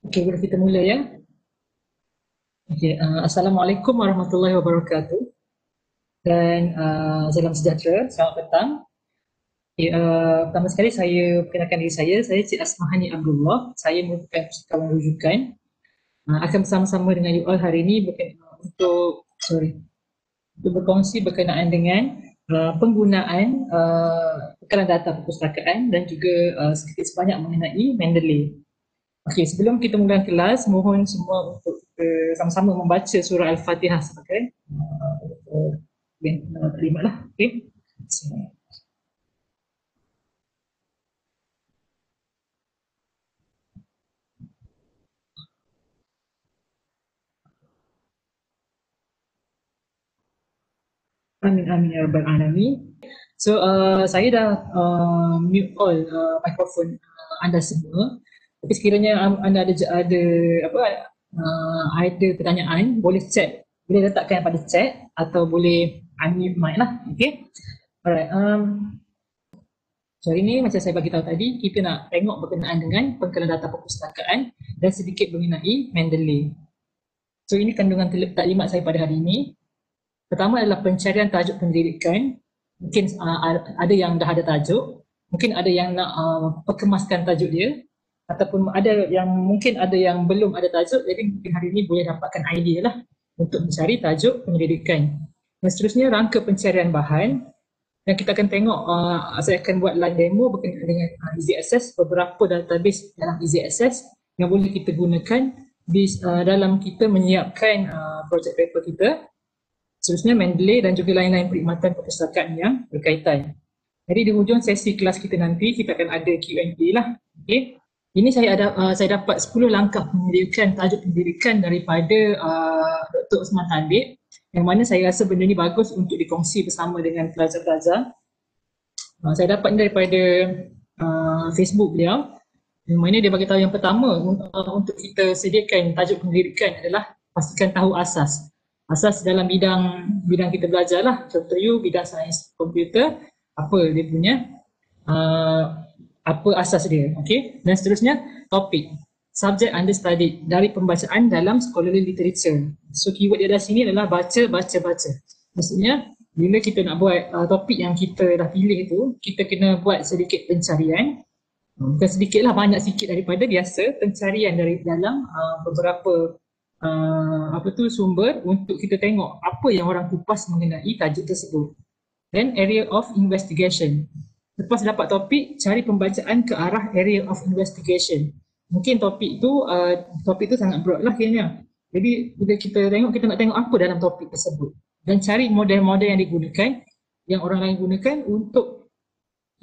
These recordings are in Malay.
Okey, boleh kita mula ya. Okey, Assalamualaikum warahmatullahi wabarakatuh dan salam sejahtera, selamat petang. Okay, pertama sekali saya perkenalkan diri saya Cik Asmahani Abdullah. Saya merupakan pustakawan rujukan. Akan bersama-sama dengan you all hari ini untuk berkongsi berkenaan dengan penggunaan bekalan data perpustakaan dan juga sedikit sebanyak mengenai Mendeley. Okey, sebelum kita mulakan kelas, mohon semua untuk sama-sama membaca surah Al-Fatihah sebagai terima lah. Okey. Amin amin ya rabbal alamin. So saya dah mute all mikrofon anda semua. Tapi sekiranya anda ada apa ada pertanyaan, boleh chat, boleh letakkan pada chat atau boleh unmute mic lah. Okay. Alright. So hari ni macam saya bagi tahu tadi, kita nak tengok berkenaan dengan pengkalan data perpustakaan dan sedikit mengenai Mendeley. So ini kandungan taklimat saya pada hari ini. Pertama adalah pencarian tajuk pendidikan. Mungkin ada yang dah ada tajuk, mungkin ada yang nak perkemaskan tajuk dia, ataupun mungkin ada yang belum ada tajuk, jadi mungkin hari ini boleh dapatkan idea lah untuk mencari tajuk pendidikan. Dan seterusnya rangka pencarian bahan, dan kita akan tengok, saya akan buat live demo berkenaan dengan Easy Access, beberapa database dalam Easy Access yang boleh kita gunakan dalam kita menyiapkan projek paper kita. Seterusnya Mendeley dan juga lain-lain perkhidmatan perpustakaan yang berkaitan. Jadi di hujung sesi kelas kita nanti, kita akan ada Q&A lah. Okay. Ini saya dapat 10 langkah penyelidikan tajuk pendidikan daripada Dr. Osman Talib, yang mana saya rasa benda ni bagus untuk dikongsi bersama dengan pelajar-pelajar. Saya dapat ni daripada Facebook beliau, yang mana dia bagi tahu yang pertama untuk kita sediakan tajuk pendidikan adalah pastikan tahu asas. Asas dalam bidang kita belajar lah. Contoh bidang sains komputer, apa dia punya apa asas dia, okey. Dan seterusnya topik, subject under study dari pembacaan dalam scholarly literature. So keyword dia dari sini adalah baca. Maksudnya bila kita nak buat topik yang kita dah pilih tu, kita kena buat sedikit pencarian. Bukan sedikit lah, banyak sikit daripada biasa pencarian dari dalam beberapa sumber untuk kita tengok apa yang orang kupas mengenai tajuk tersebut. Then area of investigation. Lepas dapat topik, cari pembacaan ke arah area of investigation. Mungkin topik tu sangat broad lah kiranya. Jadi bila kita tengok, kita nak tengok apa dalam topik tersebut. Dan cari model-model yang digunakan, yang orang lain gunakan untuk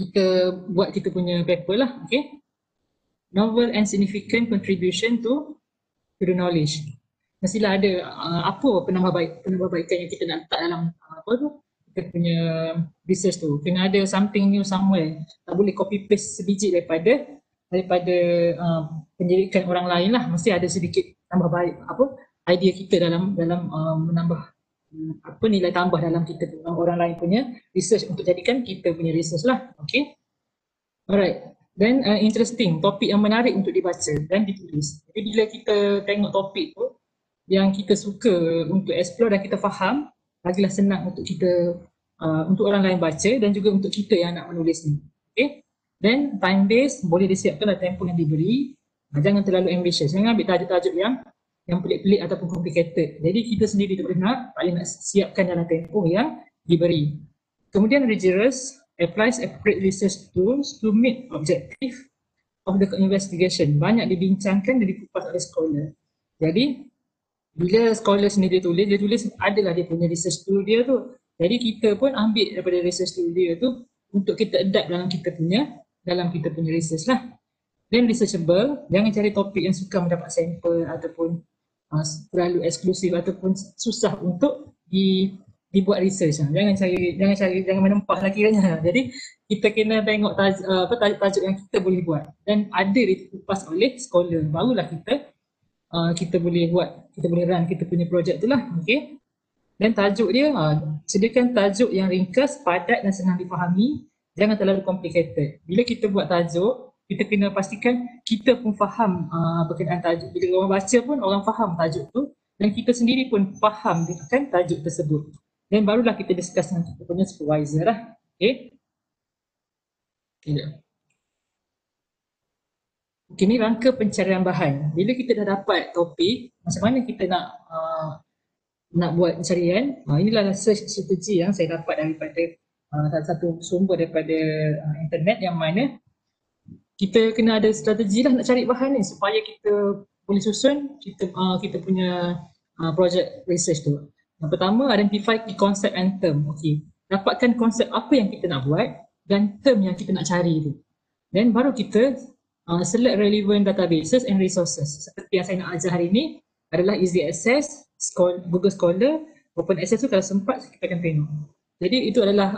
kita buat kita punya paper lah. Okay. Novel and significant contribution to the knowledge. Mestilah ada apa penambahbaikan yang kita nak letak dalam kita punya research tu. Kena ada something new somewhere. Tak boleh copy paste sebiji daripada penyelidikan orang lain lah. Mesti ada sedikit tambah baik idea kita dalam menambah nilai tambah dalam kita orang lain punya research untuk jadikan kita punya research lah. Okay. Alright. Then interesting, topik yang menarik untuk dibaca dan ditulis. Jadi bila kita tengok topik tu yang kita suka untuk explore dan kita faham, lagilah senang untuk kita untuk orang lain baca dan juga untuk kita yang nak menulis ni. Okay. Then time base boleh disiapkan dalam tempoh yang diberi. Jangan terlalu ambitious. Jangan ambil tajuk-tajuk yang pelik-pelik ataupun complicated. Jadi kita sendiri tak boleh nak siapkan dalam tempoh yang diberi. Kemudian rigorous, applies appropriate research tools to meet objective of the investigation. Banyak dibincangkan dan dikupas oleh scholar. Jadi bila scholar sendiri dia tulis adalah dia punya research tool dia tu. Jadi kita pun ambil daripada research tool dia tu untuk kita adapt dalam kita punya research lah. Then researchable, jangan cari topik yang suka mendapat sampel ataupun terlalu eksklusif ataupun susah untuk dibuat research. Jangan menempah lagi kan. Jadi kita kena tengok tajuk yang kita boleh buat dan ada dikupas oleh scholar, barulah kita boleh run kita punya projek tu lah. Okay. Dan tajuk dia, sediakan tajuk yang ringkas, padat dan senang difahami. Jangan terlalu complicated. Bila kita buat tajuk, kita kena pastikan kita pun faham berkenaan tajuk. Bila orang baca pun orang faham tajuk tu dan kita sendiri pun faham dengan tajuk tersebut. Dan barulah kita discuss dengan kita punya supervisor lah. Okay. Okay, ni rangka pencarian bahan. Bila kita dah dapat topik, macam mana kita nak buat pencarian? Inilah search strategi yang saya dapat daripada salah satu sumber daripada internet, yang mana kita kena ada strategi lah nak cari bahan ni supaya kita boleh susun kita punya project research tu. Yang pertama, identify key concept and term. Okay, dapatkan konsep apa yang kita nak buat dan term yang kita nak cari tu. Dan baru kita select relevant databases and resources. Seperti yang saya nak ajar hari ini adalah Easy Access, Google Scholar, Open Access tu kalau sempat kita akan tengok. Jadi itu adalah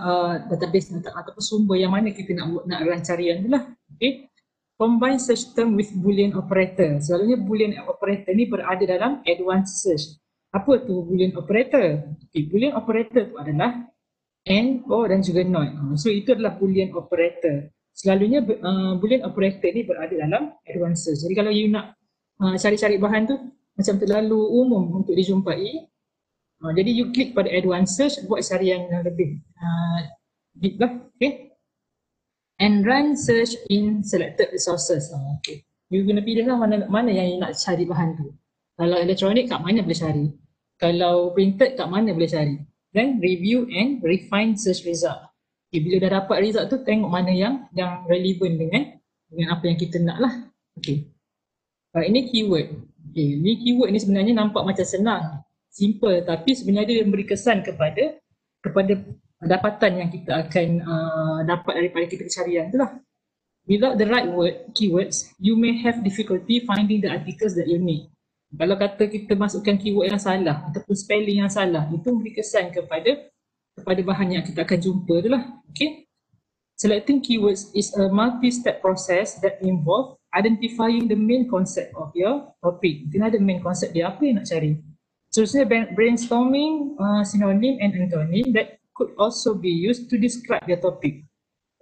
database ataupun sumber yang mana kita nak run carian tu lah. Okay. Combine search term with boolean operator. Selalunya boolean operator ni berada dalam advanced search. Apa tu boolean operator? Okay, boolean operator tu adalah and, or dan juga not. So itu adalah boolean operator. Selalunya boolean operator ni berada dalam advanced search. Jadi kalau you nak cari-cari bahan tu macam terlalu umum untuk dijumpai, jadi you klik pada advanced search, buat carian yang lebih deep lah. Okay. And run search in selected resources. Okay. You guna pilih lah mana yang you nak cari bahan tu. Kalau elektronik, kat mana boleh cari. Kalau printed, kat mana boleh cari. Then review and refine search result. Okay, bila dah dapat result tu, tengok mana yang relevan dengan apa yang kita nak lah. Okay. Ini keyword. Okay, ni keyword ni sebenarnya nampak macam senang, simple, tapi sebenarnya dia memberi kesan kepada dapatan yang kita akan dapat daripada kita carian tu lah. Without the right keywords, you may have difficulty finding the articles that you need. Kalau kata kita masukkan keyword yang salah ataupun spelling yang salah, itu memberi kesan kepada bahan yang kita akan jumpa tu lah. Okay. Selecting keywords is a multi-step process that involve identifying the main concept of your topic. Kena ada main concept dia, apa yang nak cari. Seterusnya brainstorming synonym and antonym that could also be used to describe your topic.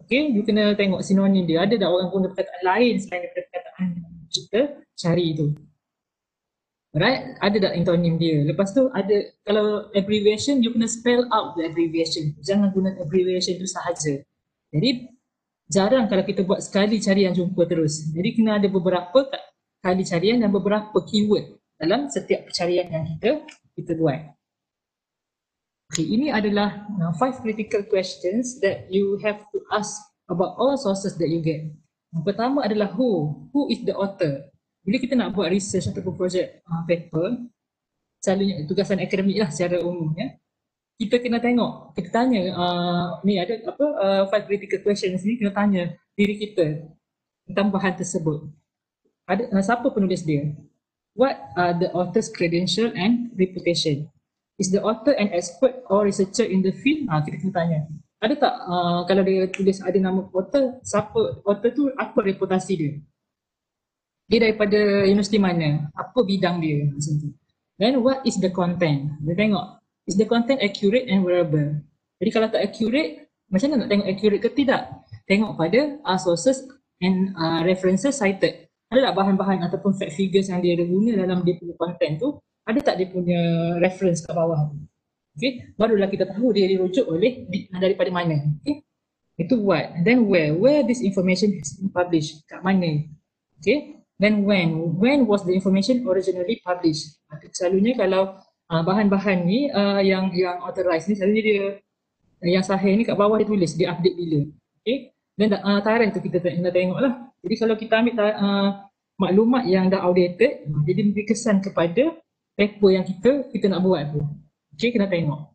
Okay, you kena tengok sinonim dia. Ada tak orang guna perkataan lain selain daripada perkataan kita cari tu. Right, ada tak antonym dia. Lepas tu ada, kalau abbreviation, you kena spell out the abbreviation. Jangan guna abbreviation tu sahaja. Jadi jarang kalau kita buat sekali carian jumpa terus. Jadi kena ada beberapa kali carian dan beberapa keyword dalam setiap pencarian yang kita buat. Okay, ini adalah 5 critical questions that you have to ask about all sources that you get. Yang pertama adalah who is the author. Bila kita nak buat research ataupun projek paper, selalunya tugasan akademik lah secara umumnya, kita kena tengok, kita tanya, ni ada 5 critical questions ni, kena tanya diri kita tentang bahan tersebut. Siapa penulis dia? What are the author's credential and reputation? Is the author an expert or researcher in the field? Kita kena tanya. Ada tak kalau dia tulis ada nama author, siapa author tu, apa reputasi dia? Dia daripada universiti mana? Apa bidang dia? Macam tu. Then what is the content? Dia tengok, is the content accurate and reliable? Jadi kalau tak accurate, macam mana nak tengok accurate ke tidak? Tengok pada sources and references cited. Ada tak bahan-bahan ataupun fact figures yang dia guna dalam dia punya content tu? Ada tak dia punya reference kat bawah tu? Okay, barulah kita tahu dia dirujuk oleh daripada mana. Okay, itu what. And then where this information has been published, kat mana. Okay, then when was the information originally published. Selalunya kalau bahan-bahan ni yang authorized ni, selalunya dia yang sahih ni kat bawah dia tulis dia update bila. Okay, dan tarikh tu kita nak tengok lah. Jadi kalau kita ambil maklumat yang dah outdated, jadi memberi kesan kepada paper yang kita nak buat tu. Okay, kena tengok.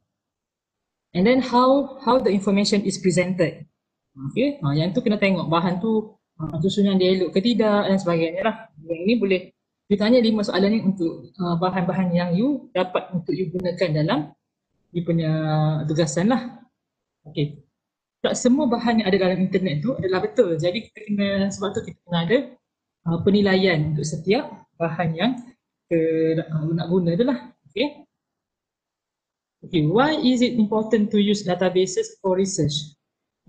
And then how the information is presented. Okay, yang tu kena tengok bahan tu susunan dia elok ke tidak dan sebagainya lah. Yang ini boleh ditanya 5 soalan ni untuk bahan-bahan yang you dapat untuk you gunakan dalam you punya tugasan lah. Okay, tak semua bahan yang ada dalam internet tu adalah betul. Jadi kita kena, sebab tu kita kena ada penilaian untuk setiap bahan yang kita nak guna tu lah. Okay. Okay, why is it important to use databases for research?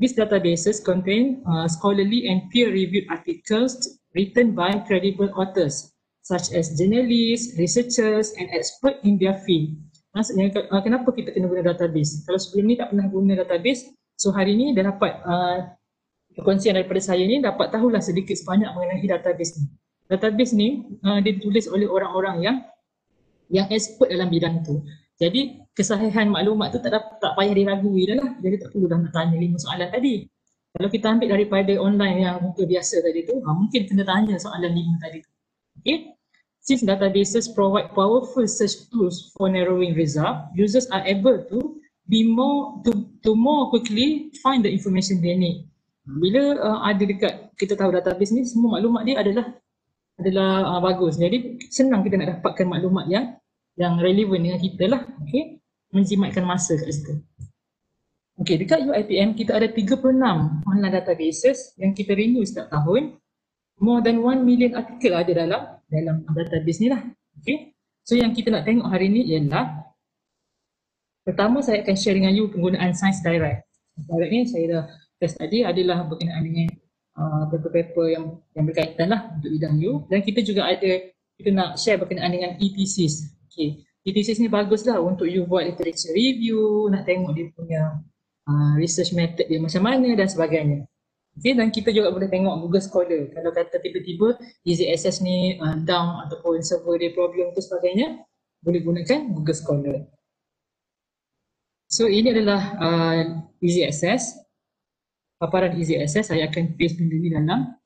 These databases contain scholarly and peer-reviewed articles written by credible authors, such as journalists, researchers, and experts in their field. Maksudnya, kenapa kita kena guna database? Kalau sebelum ni tak pernah guna database, so hari ni dah dapat perkongsian daripada saya ni, dapat tahulah sedikit sebanyak mengenai database ni. Database ni dia ditulis oleh orang-orang yang expert dalam bidang tu. Jadi kesahihan maklumat tu tak payah diragui dah lah. Jadi tak perlu dah nak tanya 5 soalan tadi. Kalau kita ambil daripada online yang muka biasa tadi tu, mungkin kena tanya soalan 5 tadi tu. Okay. Since databases provide powerful search tools for narrowing result, users are able to more quickly find the information they need. Bila ada dekat kita tahu database ni, semua maklumat dia adalah bagus. Jadi senang kita nak dapatkan maklumat yang relevan dengan kita lah. Okay. Menjimatkan masa kat situ. Okay, dekat UiTM kita ada 36 online databases yang kita renew setiap tahun. More than 1 million artikel ada dalam database ni lah. Okay. So yang kita nak tengok hari ni ialah, pertama saya akan share dengan you penggunaan Science Direct. Direct ni saya dah test tadi adalah berkenaan dengan paper-paper yang berkaitan lah untuk bidang you. Dan kita juga kita nak share berkenaan dengan e-thesis. Okay. E-thesis ni bagus lah untuk you buat literature review, nak tengok dia punya research method dia macam mana dan sebagainya. Okay, dan kita juga boleh tengok Google Scholar. Kalau kata tiba-tiba easy access ni down ataupun server dia problem tu sebagainya, boleh gunakan Google Scholar. So ini adalah easy access. Paparan easy access, saya akan paste benda ni dalam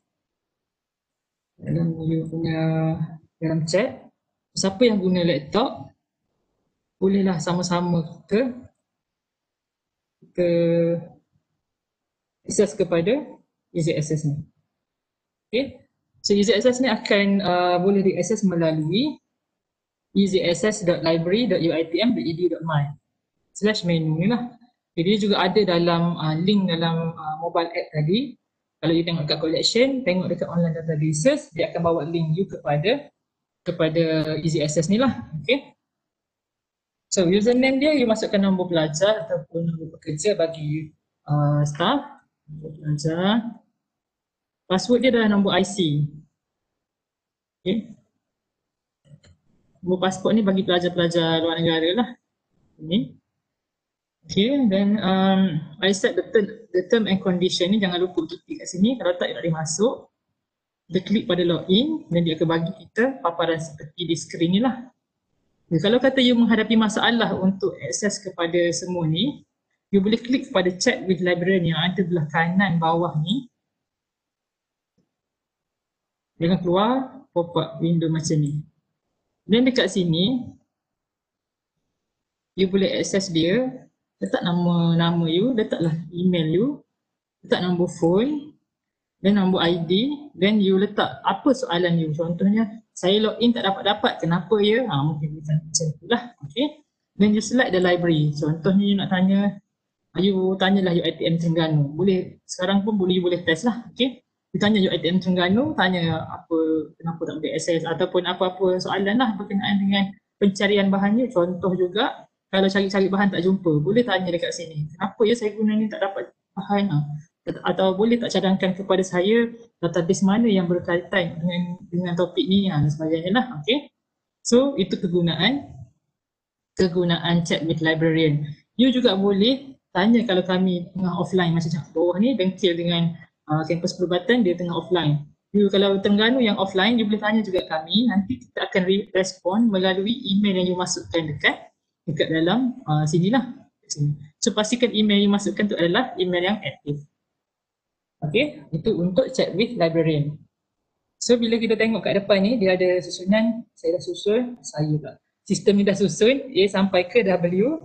you punya dalam chat. Siapa yang guna laptop, bolehlah sama-sama kita akses kepada easy access ni. Okay. So easy access ni akan boleh diakses melalui easyaccess.library.uitm.edu.my/menu ni lah. Jadi dia juga ada dalam link dalam mobile app tadi. Kalau you tengok kat collection, tengok dekat online databases, dia akan bawa link you kepada easy access ni lah. Okay. So username dia, you masukkan nombor pelajar ataupun nombor pekerja bagi staff. Nombor pelajar. Password dia adalah nombor IC. Okay. Nombor pasport ni bagi pelajar-pelajar luar negara lah. Ini. Okay, then I set the term and condition ni, jangan lupa untuk klik kat sini. Kalau tak, dia masuk. Kita klik pada login dan dia akan bagi kita paparan seperti di skrin ni lah. Kalau kata you menghadapi masalah untuk akses kepada semua ni, you boleh klik pada chat with librarian yang ada belah kanan bawah ni. Dia akan keluar pop-up window macam ni. Dan dekat sini, you boleh akses dia, letak nama you, letaklah email you, letak nombor phone dan nombor ID, dan you letak apa soalan you. Contohnya, saya login tak dapat, kenapa ya? Mungkin macam itulah. Okay. Then you select the library. Contohnya you nak tanya, you tanyalah UiTM Terengganu. Boleh, sekarang pun boleh test lah. Okay. You tanya UiTM Terengganu, tanya kenapa tak boleh akses ataupun apa-apa soalan lah berkenaan dengan pencarian bahannya. Contoh juga, kalau cari-cari bahan tak jumpa, boleh tanya dekat sini. Kenapa ya saya guna ni tak dapat bahan? Atau boleh tak cadangkan kepada saya database mana yang berkaitan dengan topik ni dan sebagainya lah. Okay. So itu kegunaan chat with librarian. You juga boleh tanya kalau kami tengah offline macam kat bawah ni, bengkel dengan kampus perubatan dia tengah offline. You kalau Terengganu yang offline, you boleh tanya juga kami, nanti kita akan respon melalui email yang you masukkan dekat dalam sinilah. So pastikan email yang masukkan tu adalah email yang aktif. Okay, itu untuk chat with librarian. So bila kita tengok kat depan ni, dia ada susunan, saya dah susun, sistem ni dah susun A sampai ke W,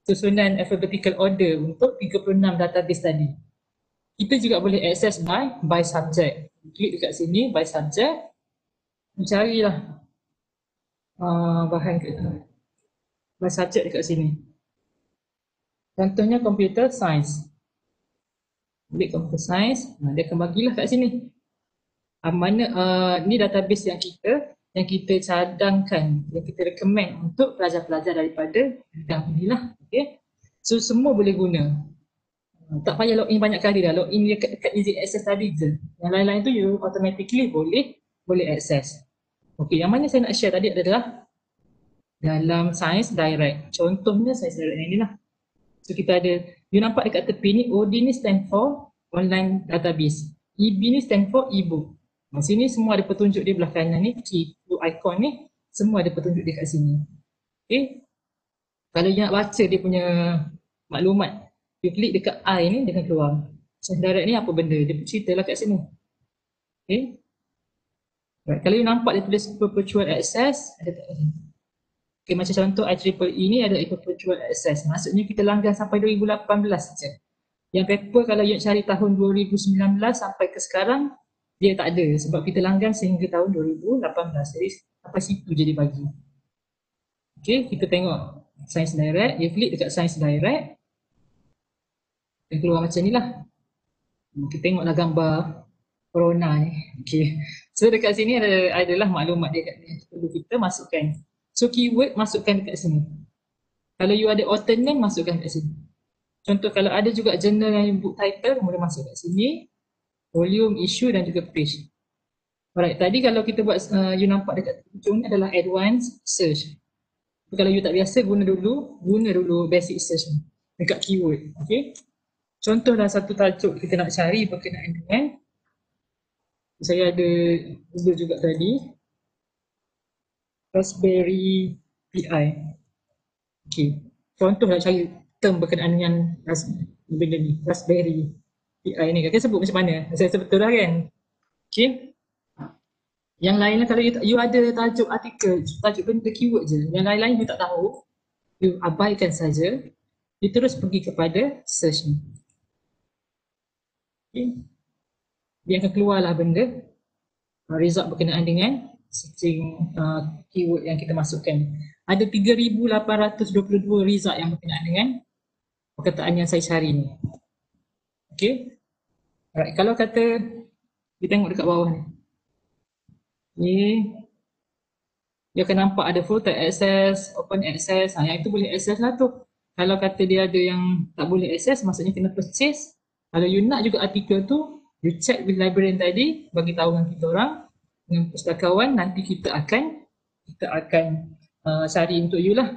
susunan alphabetical order untuk 36 database tadi. Kita juga boleh access by subject. Klik dekat sini, by subject, mencarilah bahan by subject dekat sini. Contohnya computer science. Klik computer science, dia akan bagilah kat sini. Ni database yang kita cadangkan, yang kita recommend untuk pelajar-pelajar daripada bidang inilah. Okay. So semua boleh guna. Tak payah login banyak kali dah, login dekat easy access tadi je. Yang lain-lain tu you automatically boleh access. Okey, yang mana saya nak share tadi adalah dalam Science Direct. Contohnya Science Direct yang ni lah. So kita ada, you nampak dekat tepi ni, OD ni stand for online database. EB ni stand for ebook. Sini semua ada petunjuk dia belah kanan ni, key to icon ni, semua ada petunjuk dia kat sini. Okay. Kalau you nak baca dia punya maklumat, you klik dekat I ni, dia akan keluar. Science Direct ni apa benda, dia cerita lah kat sini. Okay. Right. Kalau you nampak dia tulis perpetual access, ada tak sini. Okay, macam contoh IEEE ni ada perpetual access. Maksudnya kita langgan sampai 2018 saja. Yang paper kalau you cari tahun 2019 sampai ke sekarang, dia tak ada sebab kita langgan sehingga tahun 2018. Jadi sampai situ je dia bagi. Okay, kita tengok Science Direct. You klik dekat Science Direct. Dia keluar macam ni lah. Kita tengoklah gambar corona ni. Okay. So dekat sini adalah maklumat dia kat ni. Perlu kita masukkan. So keyword masukkan dekat sini. Kalau you ada author name, masukkan dekat sini. Contoh kalau ada juga jurnal yang book title, boleh masuk kat sini. Volume, issue dan juga page. Alright, tadi kalau kita buat, you nampak dekat ujung ni adalah advanced search. Kalau you tak biasa, guna dulu basic search ni. Dekat keyword, okay. Contoh dah satu tajuk kita nak cari berkenaan dengan, saya ada Google juga tadi. Raspberry Pi. Okay. Contoh nak cari term berkenaan dengan benda ni, Raspberry Pi ni. Kakak sebut macam mana? Saya sebut betul lah kan? Okay. Yang lain lah kalau you ada tajuk artikel, tajuk benda keyword je. Yang lain-lain you tak tahu, you abaikan saja. You terus pergi kepada search ni. Okay. Dia akan keluarlah benda result berkenaan dengan searching keyword yang kita masukkan. Ada 3,822 result yang berkenaan dengan perkataan yang saya cari ni. Okay. Alright, kalau kata kita tengok dekat bawah ni. Ni dia akan nampak ada full text access, open access. Yang itu boleh access lah tu. Kalau kata dia ada yang tak boleh access, maksudnya kena purchase. Kalau you nak juga artikel tu, you check with librarian tadi, bagi tahu dengan kita orang, dengan pustakawan, nanti kita akan cari untuk you lah.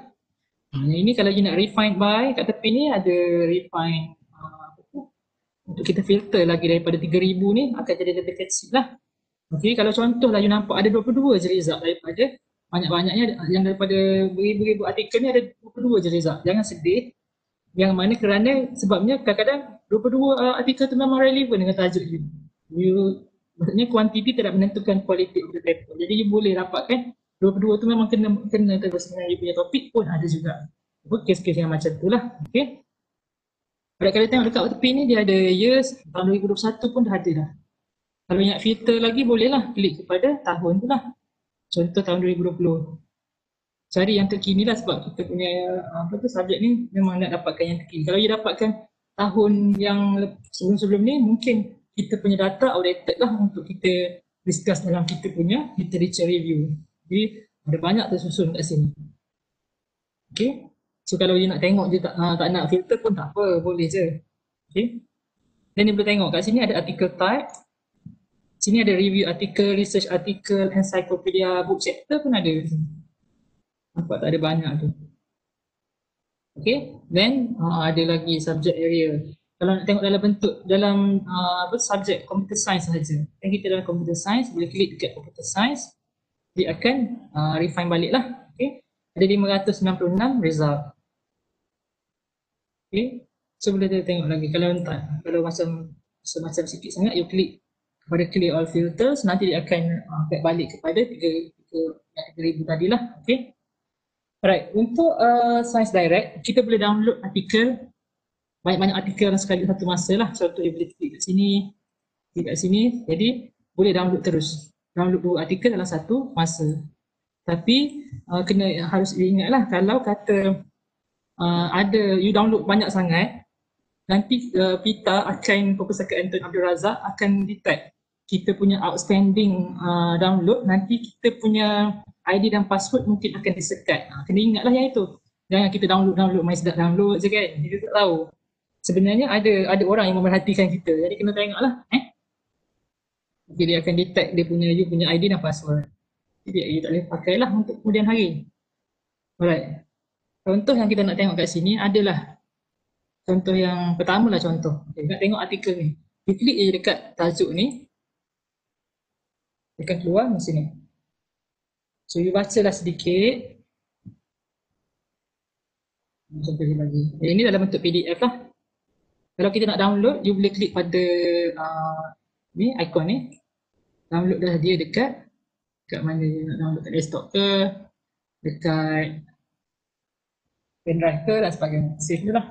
Yang ini kalau you nak refine by, kat tepi ni ada refine untuk kita filter lagi daripada 3,000 ni, akan jadi lebih kecil lah. Okay, kalau contoh lah you nampak ada 22 je result daripada banyak-banyaknya, yang daripada beribu-ribu artikel ni ada 22 je result. Jangan sedih. Yang mana kerana sebabnya kadang-kadang 22 artikel tu memang relevan dengan tajuk you. Maksudnya kuantiti tidak menentukan quality of the paper. Jadi you boleh dapatkan 22 tu memang kena terus dengan you punya topik pun ada juga. Kes-kes yang macam tu lah. Okay. Kalau tengok dekat tepi ni dia ada years, tahun 2021 pun dah ada dah. Kalau nak filter lagi bolehlah klik kepada tahun tu lah. Contoh tahun 2020. Cari yang terkini lah sebab kita punya subjek ni memang nak dapatkan yang terkini. Kalau you dapatkan tahun yang sebelum-sebelum ni, mungkin kita punya data outdated lah untuk kita discuss dalam kita punya literature review. Jadi ada banyak tersusun kat sini. Okay. So kalau you nak tengok je tak nak filter pun tak apa, boleh je. Okay. Dan you boleh tengok kat sini ada article type. Sini ada review artikel, research artikel, encyclopedia, book chapter pun ada. Nampak tak ada banyak tu. Okay, then ada lagi subject area. Kalau nak tengok dalam bentuk, dalam subjek computer science sahaja. Dan kita dalam computer science, boleh klik dekat computer science. Dia akan refine balik lah. Okay, ada 596 result. Okay, so boleh tengok lagi. Kalau macam sikit sangat, you klik pada clear all filters, nanti dia akan back balik kepada 3,000 tadi lah. Okay. Alright, untuk Science Direct, kita boleh download artikel, banyak-banyak artikel sekali satu masa lah. Contoh you boleh klik kat sini, klik kat sini, jadi boleh download terus. Download 2 artikel dalam satu masa. Tapi harus diingat lah, kalau kata you download banyak sangat, nanti PITA akan, Perpustakaan Tun Abdul Razak akan detect kita punya outstanding download, nanti kita punya ID dan password mungkin akan disekat. Kena ingatlah yang itu. Jangan kita download main sedap download je kan, kita tak tahu. sebenarnya ada orang yang memerhatikan kita. Jadi kena tengoklah. Okay, dia akan detect dia punya you punya ID dan password. Jadi you tak boleh pakailah untuk kemudian hari. Alright. Contoh yang kita nak tengok kat sini adalah contoh yang pertama lah contoh. Okay, nak tengok artikel ni. You klik je dekat tajuk ni. Dia akan keluar di sini. So you bacalah sedikit. Contoh lagi. Ini dalam bentuk PDF lah. Kalau kita nak download, you boleh klik pada ni ikon ni. Download dah dia dekat mana you nak download, kat desktop ke, dekat pendrive ke dan sebagainya. Save je lah.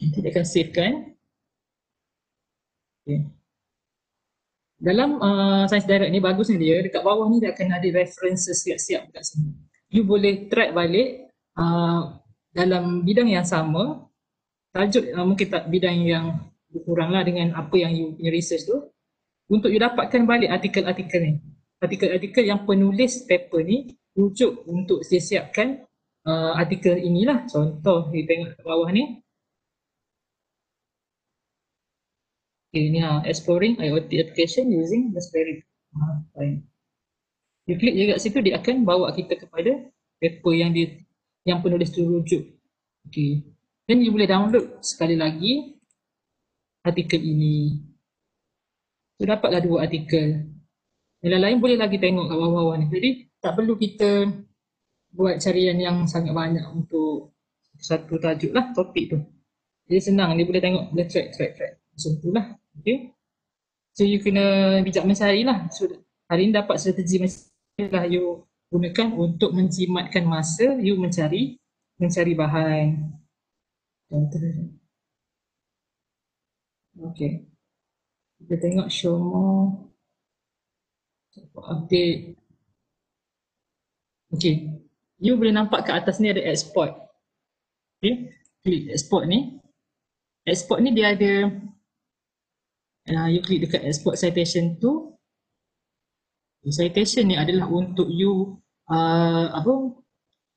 Nanti dia akan save kan. Okay. Dalam Science Direct ni bagusnya dia dekat bawah ni dia akan ada references siap-siap dekat sini. You boleh track balik dalam bidang yang sama, tajuk mungkin tak bidang yang berkurang lah dengan apa yang you punya research tu, untuk you dapatkan balik artikel-artikel ni. Artikel-artikel yang penulis paper ni rujuk untuk siapkan artikel inilah. Contoh kita tengok kat bawah ni. Okay, ni exploring IoT application using Raspberry. Fine. You klik je kat situ, dia akan bawa kita kepada paper yang penulis tu rujuk. Okay. Dan you boleh download sekali lagi artikel ini. So dapatlah 2 artikel. Yang lain boleh lagi tengok kat bawah-bawah ni. Jadi tak perlu kita buat carian yang sangat banyak untuk satu tajuk lah, topik tu. Jadi senang, dia boleh tengok, boleh track. Macam tu lah. Okay. So you kena bijak mencari lah. So hari ni dapat strategi macam lah you gunakan untuk menjimatkan masa you mencari bahan. Contoh. Okay. Kita tengok show more. Update. Okay. You boleh nampak kat atas ni ada export. Okay. Klik export ni. Export ni dia ada you klik dekat export citation tu. Citation ni adalah untuk you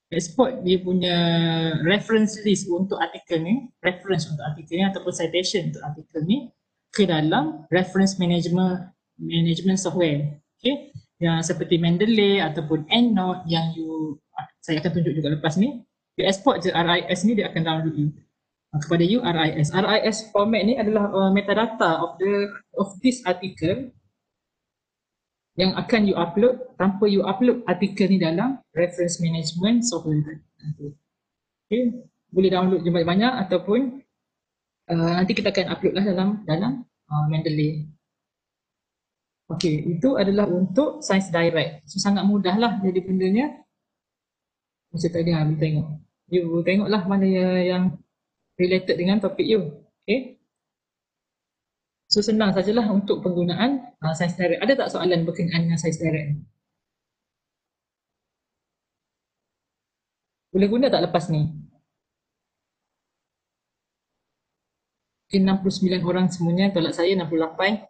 export dia punya reference list untuk artikel ni, reference untuk artikel ni ataupun citation untuk artikel ni ke dalam reference management software. Okay. Yang seperti Mendeley ataupun EndNote yang saya akan tunjuk juga lepas ni. You export je RIS ni, dia akan download you kepada you RIS. RIS format ni adalah metadata of this article yang akan you upload tanpa you upload artikel ni dalam reference management software. Okay. Boleh download je banyak-banyak ataupun nanti kita akan upload lah dalam Mendeley. Okay, itu adalah untuk Science Direct. So sangat mudah lah jadi bendanya. Macam tadi boleh tengok. You tengoklah mana yang related dengan topik you. Okay. So senang sajalah untuk penggunaan Science Direct. Ada tak soalan berkenaan dengan Science Direct? Boleh guna tak lepas ni? Mungkin 69 orang semuanya, tolak saya 68.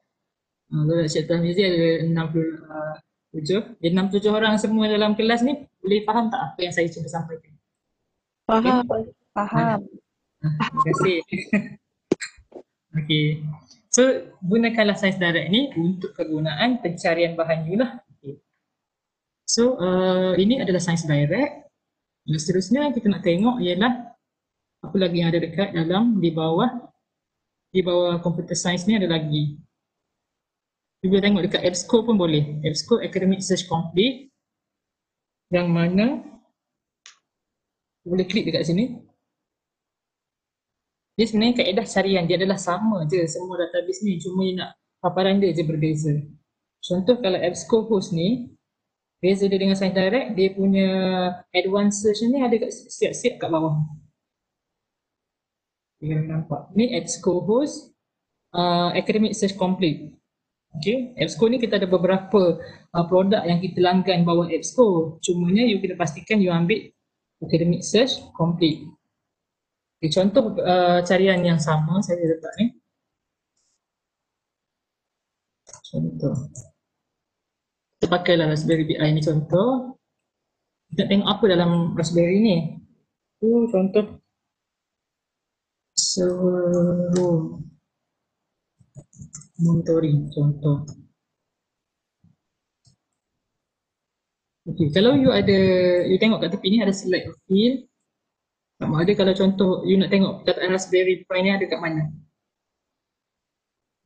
Kalau Cik Tuan Mizi ada 67. Jadi 67 orang semua dalam kelas ni boleh faham tak apa yang saya cuba sampaikan? Faham. Okay. Faham. Terima kasih. Okay. So gunakanlah Science Direct ni untuk kegunaan pencarian bahan you lah. Okay. So ini adalah Science Direct. Dan seterusnya kita nak tengok ialah apa lagi yang ada dekat dalam di bawah computer science ni ada lagi. You boleh tengok dekat EBSCO pun boleh. EBSCO Academic Search Complete. Yang mana boleh klik dekat sini. Dia sebenarnya kaedah carian dia adalah sama je semua database ni, cuma nak paparan dia je berbeza. Contoh kalau EBSCO host ni, beza dia dengan Science Direct, dia punya advanced search ni ada kat siap-siap kat bawah. Kita nampak. Ni EBSCO host Academic Search Complete. Okay, EBSCO ni kita ada beberapa produk yang kita langgan bawah EBSCO. Cumanya you kena pastikan you ambil Academic Search Complete. Okay, contoh carian yang sama saya letak ni. Contoh. Kita pakailah Raspberry Pi ni contoh. Kita tengok apa dalam Raspberry ni. Tu contoh server room monitoring contoh. Okay, kalau you tengok kat tepi ni ada select field. Sama ada kalau contoh you nak tengok perkataan Raspberry Pi ni ada kat mana.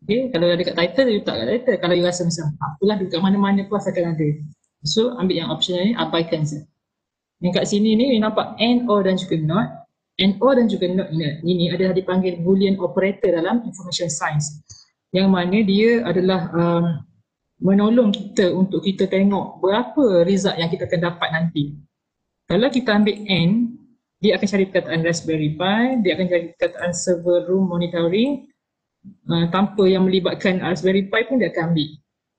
Okay, kalau ada kat title, you tak kat title. Kalau you rasa macam, apalah dekat mana-mana pun asalkan ada. So, ambil yang option ni, abaikan saja. Yang kat sini ni, you nampak AND, OR dan juga NOT. AND, OR dan juga NOT ini adalah dipanggil Boolean operator dalam information science. Yang mana dia adalah menolong kita untuk kita tengok berapa result yang kita akan dapat nanti. Kalau kita ambil AND, dia akan cari perkataan Raspberry Pi, dia akan cari perkataan server room monitoring, tanpa yang melibatkan Raspberry Pi pun dia akan ambil.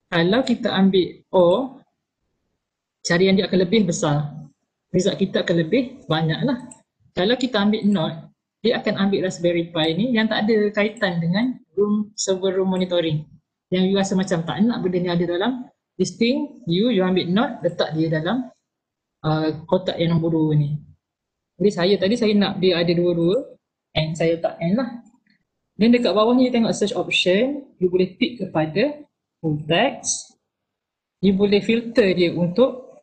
Kalau kita ambil OR, carian dia akan lebih besar. Result kita akan lebih banyak lah. Kalau kita ambil NOT, dia akan ambil Raspberry Pi ni yang tak ada kaitan dengan server room monitoring. Yang you rasa macam tak nak benda ni ada dalam listing, you ambil NOT, letak dia dalam kotak yang nombor 2 ni. Jadi saya nak dia ada dua-dua, and saya letak N lah. Dan dekat bawah ni you tengok search option, you boleh tick kepada full text. You boleh filter dia untuk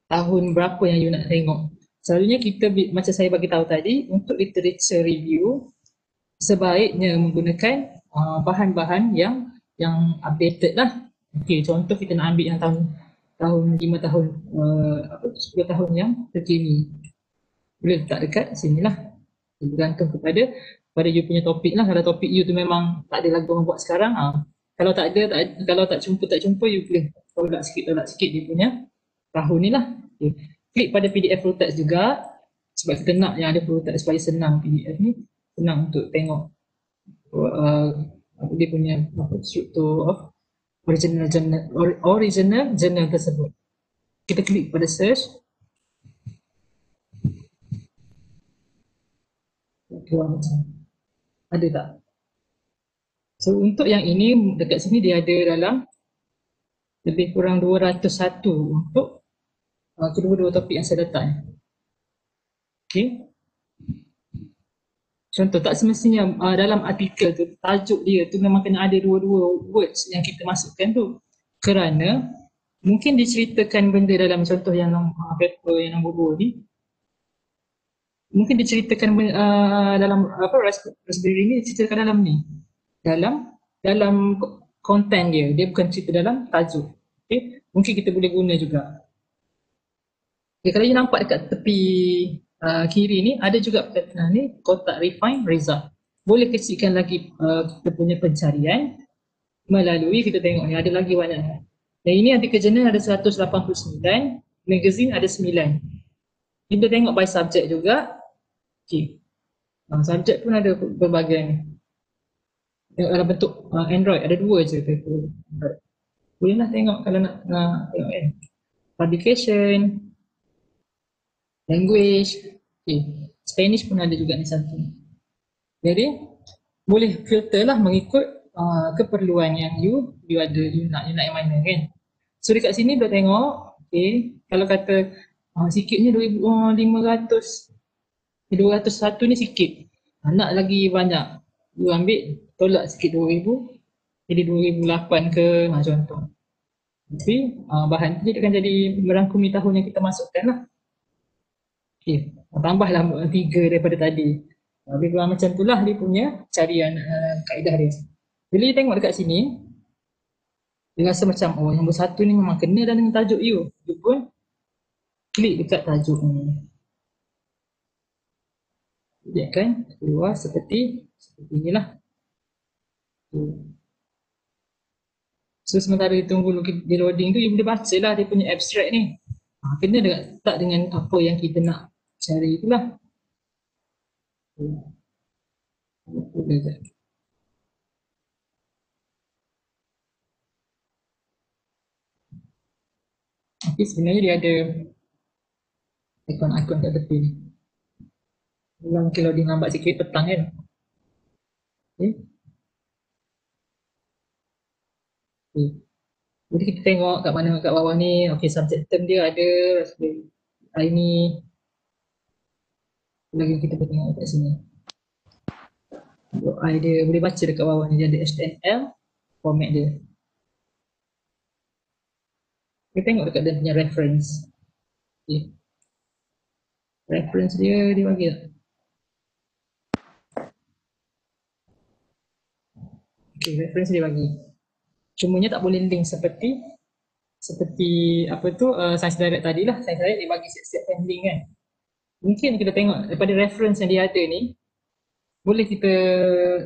tahun berapa yang you nak tengok. Selalunya kita, macam saya bagi tahu tadi, untuk literature review sebaiknya menggunakan bahan-bahan yang updated lah. Okay, contoh kita nak ambil yang tahun 5 tahun 10 tahun yang terkini. Boleh letak dekat sini lah. Bergantung kepada you punya topik lah. Kalau topik you tu memang tak ada lagu orang buat sekarang, kalau tak ada, kalau tak jumpa, you boleh tolak sikit dia punya tahun ni lah. Okay. Klik pada PDF full text juga, sebab kita nak yang ada full text supaya senang PDF ni, senang untuk tengok dia punya struktur of original journal tersebut. Kita klik pada search. Keluar macam ada tak? So untuk yang ini dekat sini dia ada dalam lebih kurang 201 untuk kedua-dua topik yang saya letak. Okay. Contoh, tak semestinya dalam artikel tu tajuk dia tu memang kena ada dua-dua words yang kita masukkan tu. Kerana mungkin diceritakan benda dalam contoh yang paper yang nombor 2 ni, mungkin diceritakan dalam Raspberry ni, diceritakan dalam ni, dalam konten dia bukan cerita dalam tajuk. Okay? Mungkin kita boleh guna juga. Okay, kalau you nampak dekat tepi kiri ni ada juga perkataan ni, kotak refine result. Boleh kecilkan lagi kita punya pencarian melalui, kita tengok ni ada lagi banyak. Dan ini artikel jurnal ada 189, magazine ada 9. Kita tengok by subject juga. Okay. Subjek pun ada berbagai ni. Dalam bentuk Android ada 2 je paper Android. Bolehlah tengok kalau nak tengok kan. Publication, language, okay. Spanish pun ada juga ni satu. Jadi boleh filter lah mengikut keperluan yang you ada, you nak yang mana kan. So dekat sini boleh tengok, okay. Kalau kata sikitnya 2,500, 201 ni sikit, nak lagi banyak, you ambil tolak sikit 2,000, jadi 2,008 ke contoh. Tapi bahan tu akan jadi merangkumi tahun yang kita masukkan lah. Okay, tambahlah 3 daripada tadi. Lebih kurang macam itulah dia punya carian kaedah dia. Bila you tengok dekat sini, dia rasa macam nombor 1 ni memang kena dah dengan tajuk you. You pun klik dekat tajuk ni. Dia kan keluar seperti inilah. So sementara ditunggu di loading tu, you boleh baca lah dia punya abstract ni. Kena tak dengan apa yang kita nak cari itulah. Okay, sebenarnya dia ada ikon-ikon kat tepi ni. Mungkin loading lambat sikit petang kan. Okay. Okay. Jadi kita tengok kat mana kat bawah ni. Okay, subject term dia ada. Hari ni lagi kita boleh tengok kat sini. Dia boleh baca dekat bawah ni, dia ada HTML format dia. Kita tengok dekat dia punya reference. Okay. Reference dia bagi tak? Okay, reference dia bagi. Cumanya tak boleh link seperti apa tu Science Direct tadi lah. Science Direct dia bagi siap-siap link kan. Mungkin kita tengok daripada reference yang dia ada ni, boleh kita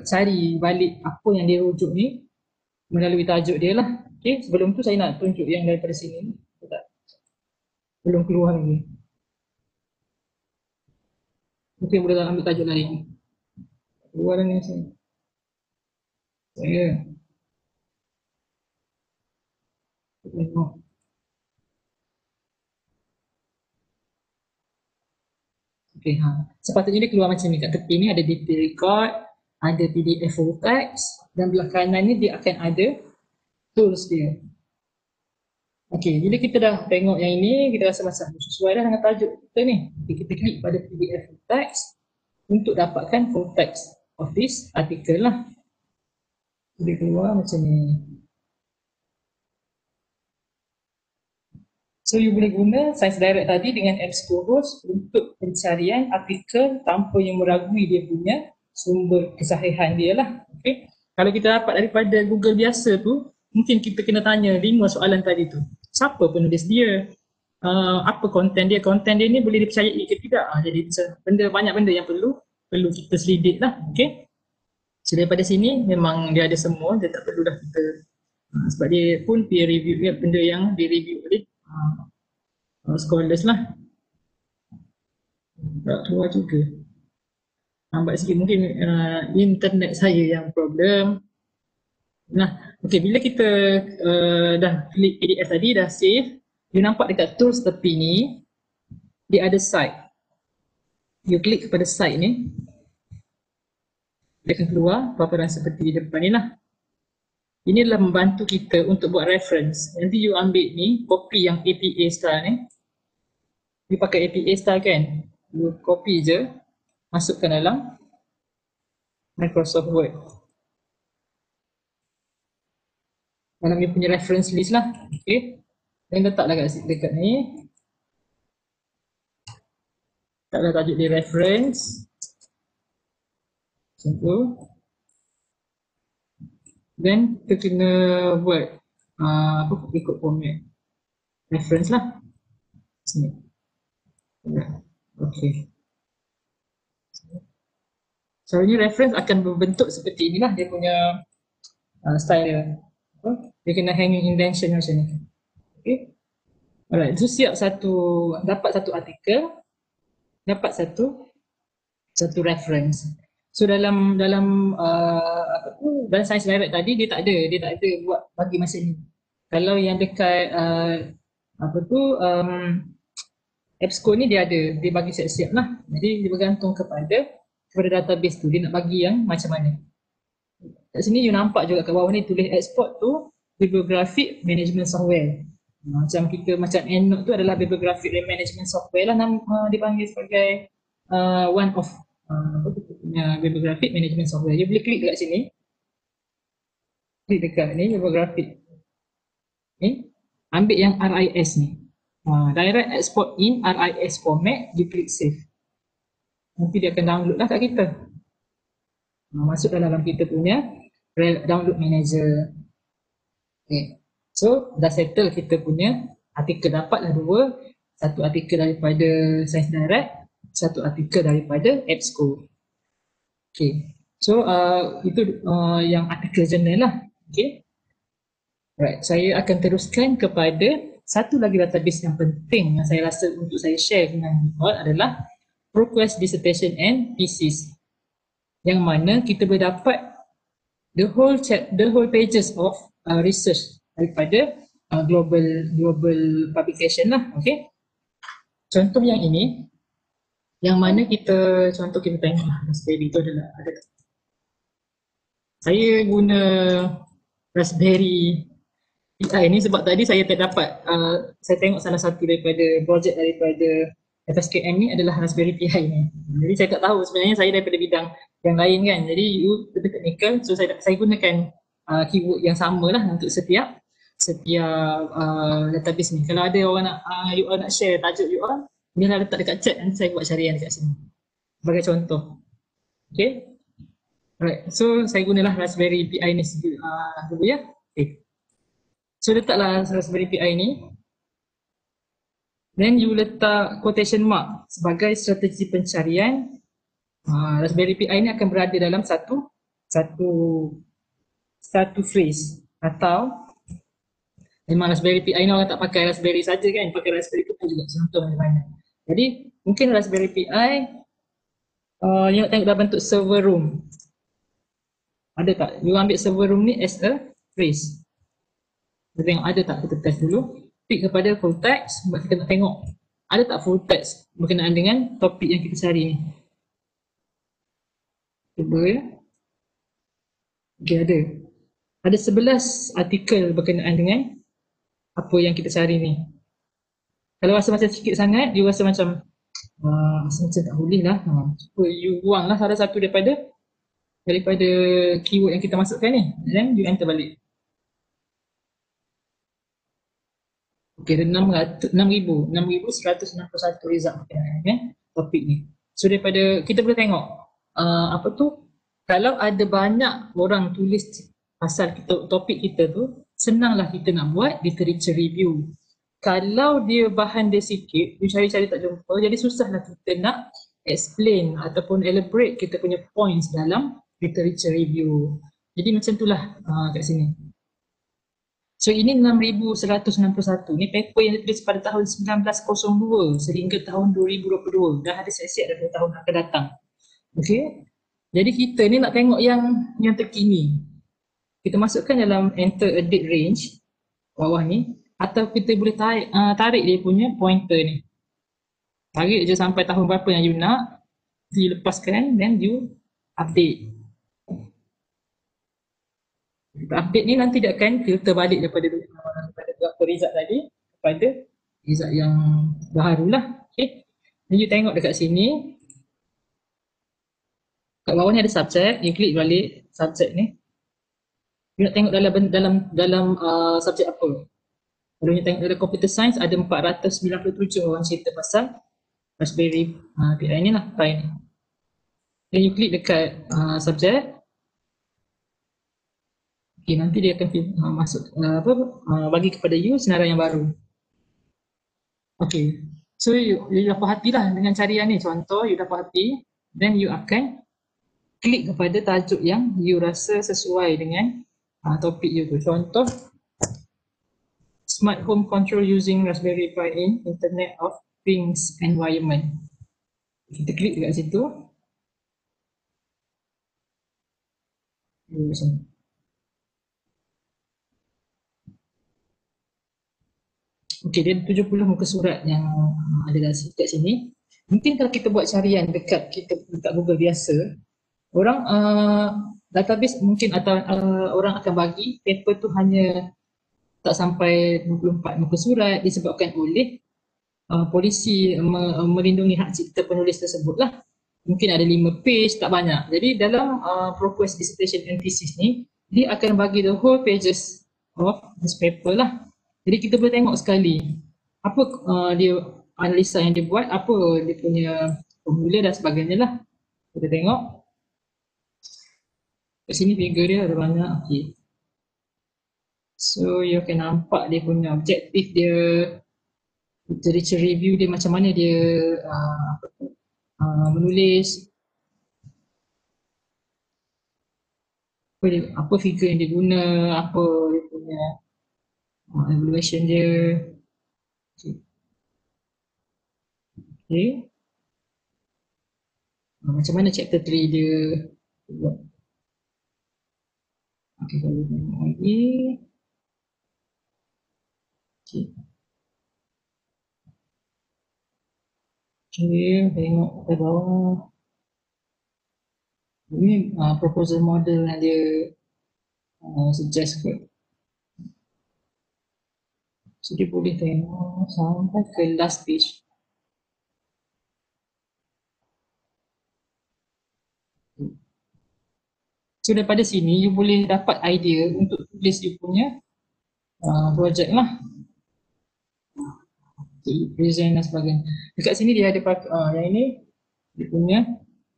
cari balik apa yang dia rujuk ni melalui tajuk dia lah. Okay, sebelum tu saya nak tunjuk yang daripada sini. Tak, belum keluar lagi. Mungkin boleh ambil tajuk lain. Keluar ni saya. Tengok. Okay, sepatutnya dia keluar macam ni. Kat tepi ni ada detail record, ada PDF full text, dan belah kanan ni dia akan ada tools dia. Okay, bila kita dah tengok yang ini, kita rasa macam sesuai dah dengan tajuk kita ni. Kita klik pada PDF full text untuk dapatkan full text of this artikel lah. Dia keluar macam ni. So you boleh guna Science Direct tadi dengan EBSCO host untuk pencarian artikel tanpa yang meragui dia punya sumber kesahihan dia lah. Okay. Kalau kita dapat daripada Google biasa tu, mungkin kita kena tanya 5 soalan tadi tu. Siapa penulis dia? Apa konten dia? Konten dia ni boleh dipercayai ke tidak? Jadi banyak benda yang perlu kita selidik lah. Okay. So daripada sini memang dia ada semua, dia tak perlulah kita sebab dia pun peer review dia, benda yang di review oleh scholars lah. Tak keluar juga. Lambat sikit, mungkin internet saya yang problem. Nah, okay, bila kita dah klik PDF tadi, dah save, you nampak dekat tools tepi ni, dia ada site. You klik kepada site ni, dia akan keluar paparan seperti di depan ni lah. Ini adalah membantu kita untuk buat reference. Nanti you ambil ni, copy yang APA style ni. You pakai APA style kan? You copy je, masukkan dalam Microsoft Word. Dalam you punya reference list lah. Okay. Dan letaklah dekat ni. Letaklah tajuk dia reference. Macam tu. Then kita kena buat ikut format reference lah. Sini. Okay. So ini reference akan berbentuk seperti inilah dia punya style dia. Dia kena hanging indentation macam ni. Okay. Alright, so siap dapat satu artikel, dapat satu reference. So dalam Science Direct tadi dia tak ada buat bagi macam ni. Kalau yang dekat EBSCO ni dia bagi siap-siap lah. Jadi dia bergantung kepada database tu, dia nak bagi yang macam mana. Kat sini you nampak juga kat bawah ni tulis export tu bibliographic management software. Macam EndNote tu adalah bibliographic management software lah, dipanggil sebagai one of bibliographic management software. You boleh klik dekat sini. Klik dekat ni bibliographic. Okay. Ambil yang RIS ni. Direct export in RIS format, you klik save. Nanti dia akan download lah kat kita. Masuk dalam kita punya download manager. Okay. So dah settle kita punya artikel, dapatlah dua. Satu artikel daripada Science Direct, satu artikel daripada EBSCO. Okay. So itu yang artikel jurnal lah. Okay. Right. Saya akan teruskan kepada satu lagi database yang penting yang saya rasa untuk saya share dengan you all adalah ProQuest Dissertation and Thesis. Yang mana kita boleh dapat the whole pages of research daripada global publication lah. Okay. Contoh yang ini, yang mana kita tengok lah, Raspberry tu adalah ada. Saya guna Raspberry Pi ni sebab tadi saya terdapat, saya tengok salah satu daripada projek daripada FSKM ni adalah Raspberry Pi ni. Jadi saya tak tahu sebenarnya saya daripada bidang yang lain kan. Jadi you lebih teknikal, so saya gunakan keyword yang sama lah untuk setiap database ni. Kalau ada orang nak you all nak share tajuk you all, biarlah letak dekat chat, nanti saya buat carian dekat sini sebagai contoh. Okay. Alright, so saya gunalah Raspberry Pi ni dulu ya. Okay. So letaklah Raspberry Pi ni, then you letak quotation mark sebagai strategi pencarian. Raspberry Pi ni akan berada dalam satu satu phrase, atau memang Raspberry Pi ni orang tak pakai Raspberry saja kan, pakai Raspberry Pi juga, contoh mana-mana. Jadi mungkin Raspberry Pi you nak tengok dalam bentuk server room. Ada tak? You ambil server room ni as a phrase. Kita tengok ada tak, kita test dulu. Klik kepada full text, sebab kita nak tengok ada tak full text berkenaan dengan topik yang kita cari ni. Cuba ya. Okay, ada. Ada 11 artikel berkenaan dengan apa yang kita cari ni. Kalau rasa macam sikit sangat, you rasa macam tak boleh lah. Cuba you buang lah salah satu daripada keyword yang kita masukkan ni, then you enter balik. Okay, ada 6,161 result topik ni. So daripada kita boleh tengok kalau ada banyak orang tulis pasal topik kita tu, senanglah kita nak buat literature review. Kalau dia bahan dia sikit, you cari-cari tak jumpa, jadi susahlah kita nak explain ataupun elaborate kita punya points dalam literature review. Jadi macam itulah kat sini. So ini 6,161. Ni paper yang ditulis pada tahun 1902 sehingga tahun 2022. Dah ada siap-siap dah 2 tahun akan datang. Okay. Jadi kita ni nak tengok yang terkini. Kita masukkan dalam enter a date range bawah ni, atau kita boleh tarik dia punya pointer ni. Tarik je sampai tahun berapa yang you nak, you lepaskan, then you update. Update ni nanti dia akan filter balik daripada result tadi kepada result yang baru lah. Okay. Jadi you tengok dekat sini, kat bawah ni ada subjek, you klik balik subjek ni. You nak tengok dalam subjek apa. Kalau you tengok dalam computer science, ada 497 orang cerita pasal Raspberry Pi ni lah, Pi ni. Then you klik dekat subjek. Okay, nanti dia akan masuk bagi kepada you senarai yang baru. Okay, so you dah puas hatilah dengan carian ni. Contoh, you dah puas hati, then you akan klik kepada tajuk yang you rasa sesuai dengan topik you tu. Contoh, Smart Home Control Using Raspberry Pi in Internet of Things Environment. Kita klik dekat situ. Okey, dia 70 muka surat yang ada dekat sini. Mungkin kalau kita buat carian dekat Google biasa, orang database mungkin atau orang akan bagi paper tu hanya tak sampai 24 muka surat disebabkan oleh polisi melindungi hak cipta penulis tersebut lah. Mungkin ada 5 page, tak banyak. Jadi dalam ProQuest Dissertation and Thesis ni, dia akan bagi the whole pages of this paper lah. Jadi kita boleh tengok sekali apa dia analisa yang dia buat, apa dia punya formula dan sebagainya lah. Kita tengok. Kat sini figure dia ada banyak. Okay. So you akan nampak dia punya objektif dia, literature review dia, macam mana dia menulis, apa figure yang dia guna, apa dia punya evaluation dia. Okay. Macam mana chapter 3 dia. Okay, kalau tengok lagi. Okay. Okay, tengok ke bawah. Ini proposal model yang dia suggest ke. So dia boleh tengok sampai ke last page. So daripada sini you boleh dapat idea untuk tulis you punya projek lah, untuk present dan sebagainya. Dekat sini dia ada yang ini dia punya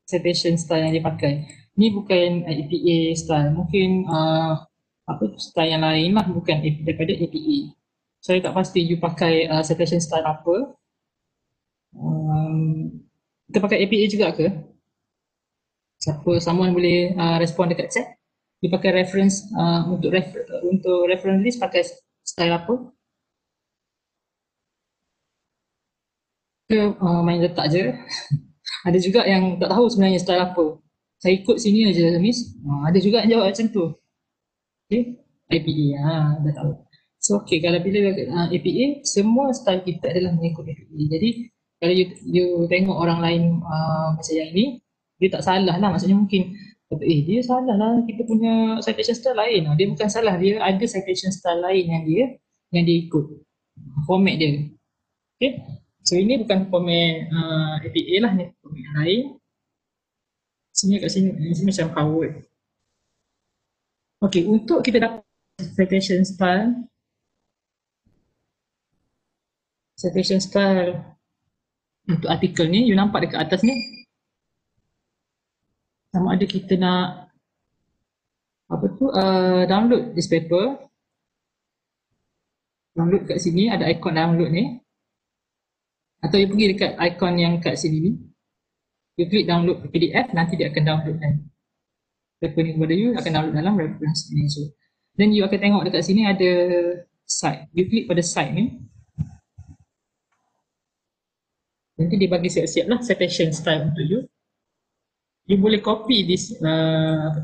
citation style yang dia pakai. Ni bukan APA style, mungkin apa style yang lain lah, bukan daripada APA. Saya tak pasti you pakai citation style apa. Kita pakai APA juga ke? Siapa, someone boleh respon dekat chat. Dia pakai reference untuk reference list pakai style apa? Ke main letak je. Ada juga yang tak tahu sebenarnya style apa. Saya ikut sini aja Miss. Ada juga yang jawab macam tu. Okay. APA, dah tahu. So okay, kalau bila APA, semua style kita adalah mengikut APA. Jadi kalau you tengok orang lain macam yang ini, dia tak salah lah. Maksudnya mungkin dia salah lah, kita punya citation style lain. Dia bukan salah, dia ada citation style lain yang dia ikut. Format dia. Okay. So ini bukan format APA lah, ni format yang lain. Sini kat sini, ini macam Howard. Okay, untuk kita dapat citation style untuk artikel ni, you nampak dekat atas ni, sama ada kita nak apa tu, download this paper. Download kat sini, ada ikon download ni, atau you pergi dekat ikon yang kat sini ni, you klik download PDF, nanti dia akan download kan paper ni kepada you, akan download dalam reference manager. Then you akan tengok dekat sini ada site, you klik pada site ni, nanti dia bagi siap-siap lah citation style untuk you. You boleh copy this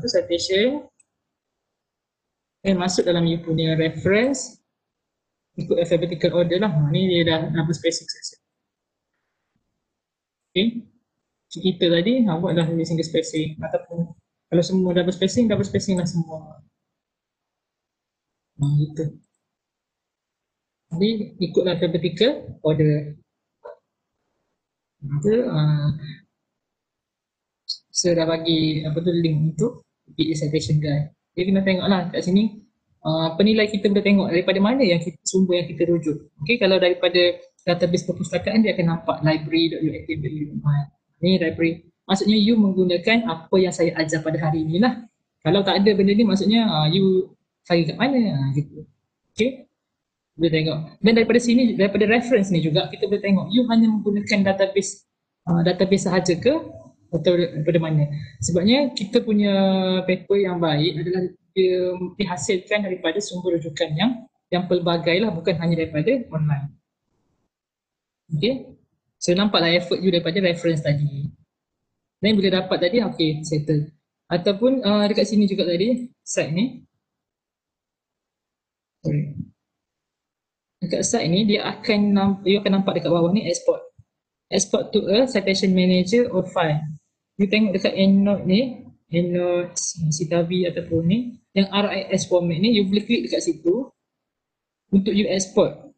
citation dan masuk dalam you punya reference ikut alphabetical order lah. Ni dia dah double spacing siap-siap. Okay, so kita tadi buatlah single spacing, ataupun kalau semua double spacing lah semua. Gitu. Jadi ikutlah alphabetical order. Itu saya dah bagi apa tu link untuk PA citation guide. Jadi kena tengoklah kat sini penilai kita boleh tengok daripada mana yang sumber yang kita rujuk. Okey, kalau daripada database perpustakaan dia akan nampak library.uactive.my. Ni library. Maksudnya you menggunakan apa yang saya ajar pada hari ini lah. Kalau tak ada benda ni maksudnya you cari kat mana gitu. Okey. Boleh tengok. Dan daripada sini, daripada reference ni juga kita boleh tengok you hanya menggunakan database sahaja ke atau daripada mana. Sebabnya kita punya paper yang baik adalah dia dihasilkan daripada sumber rujukan yang pelbagai lah, bukan hanya daripada online. Okay. So nampaklah effort you daripada reference tadi. Dan bila dapat tadi, okay, settle. Ataupun dekat sini juga tadi, site ni. Sorry. Dekat site ni, you akan nampak dekat bawah ni, export. Export to a citation manager or file. You tengok dekat EndNote ni, EndNote, Citavi ataupun ni, yang RIS format ni, you boleh klik dekat situ untuk you export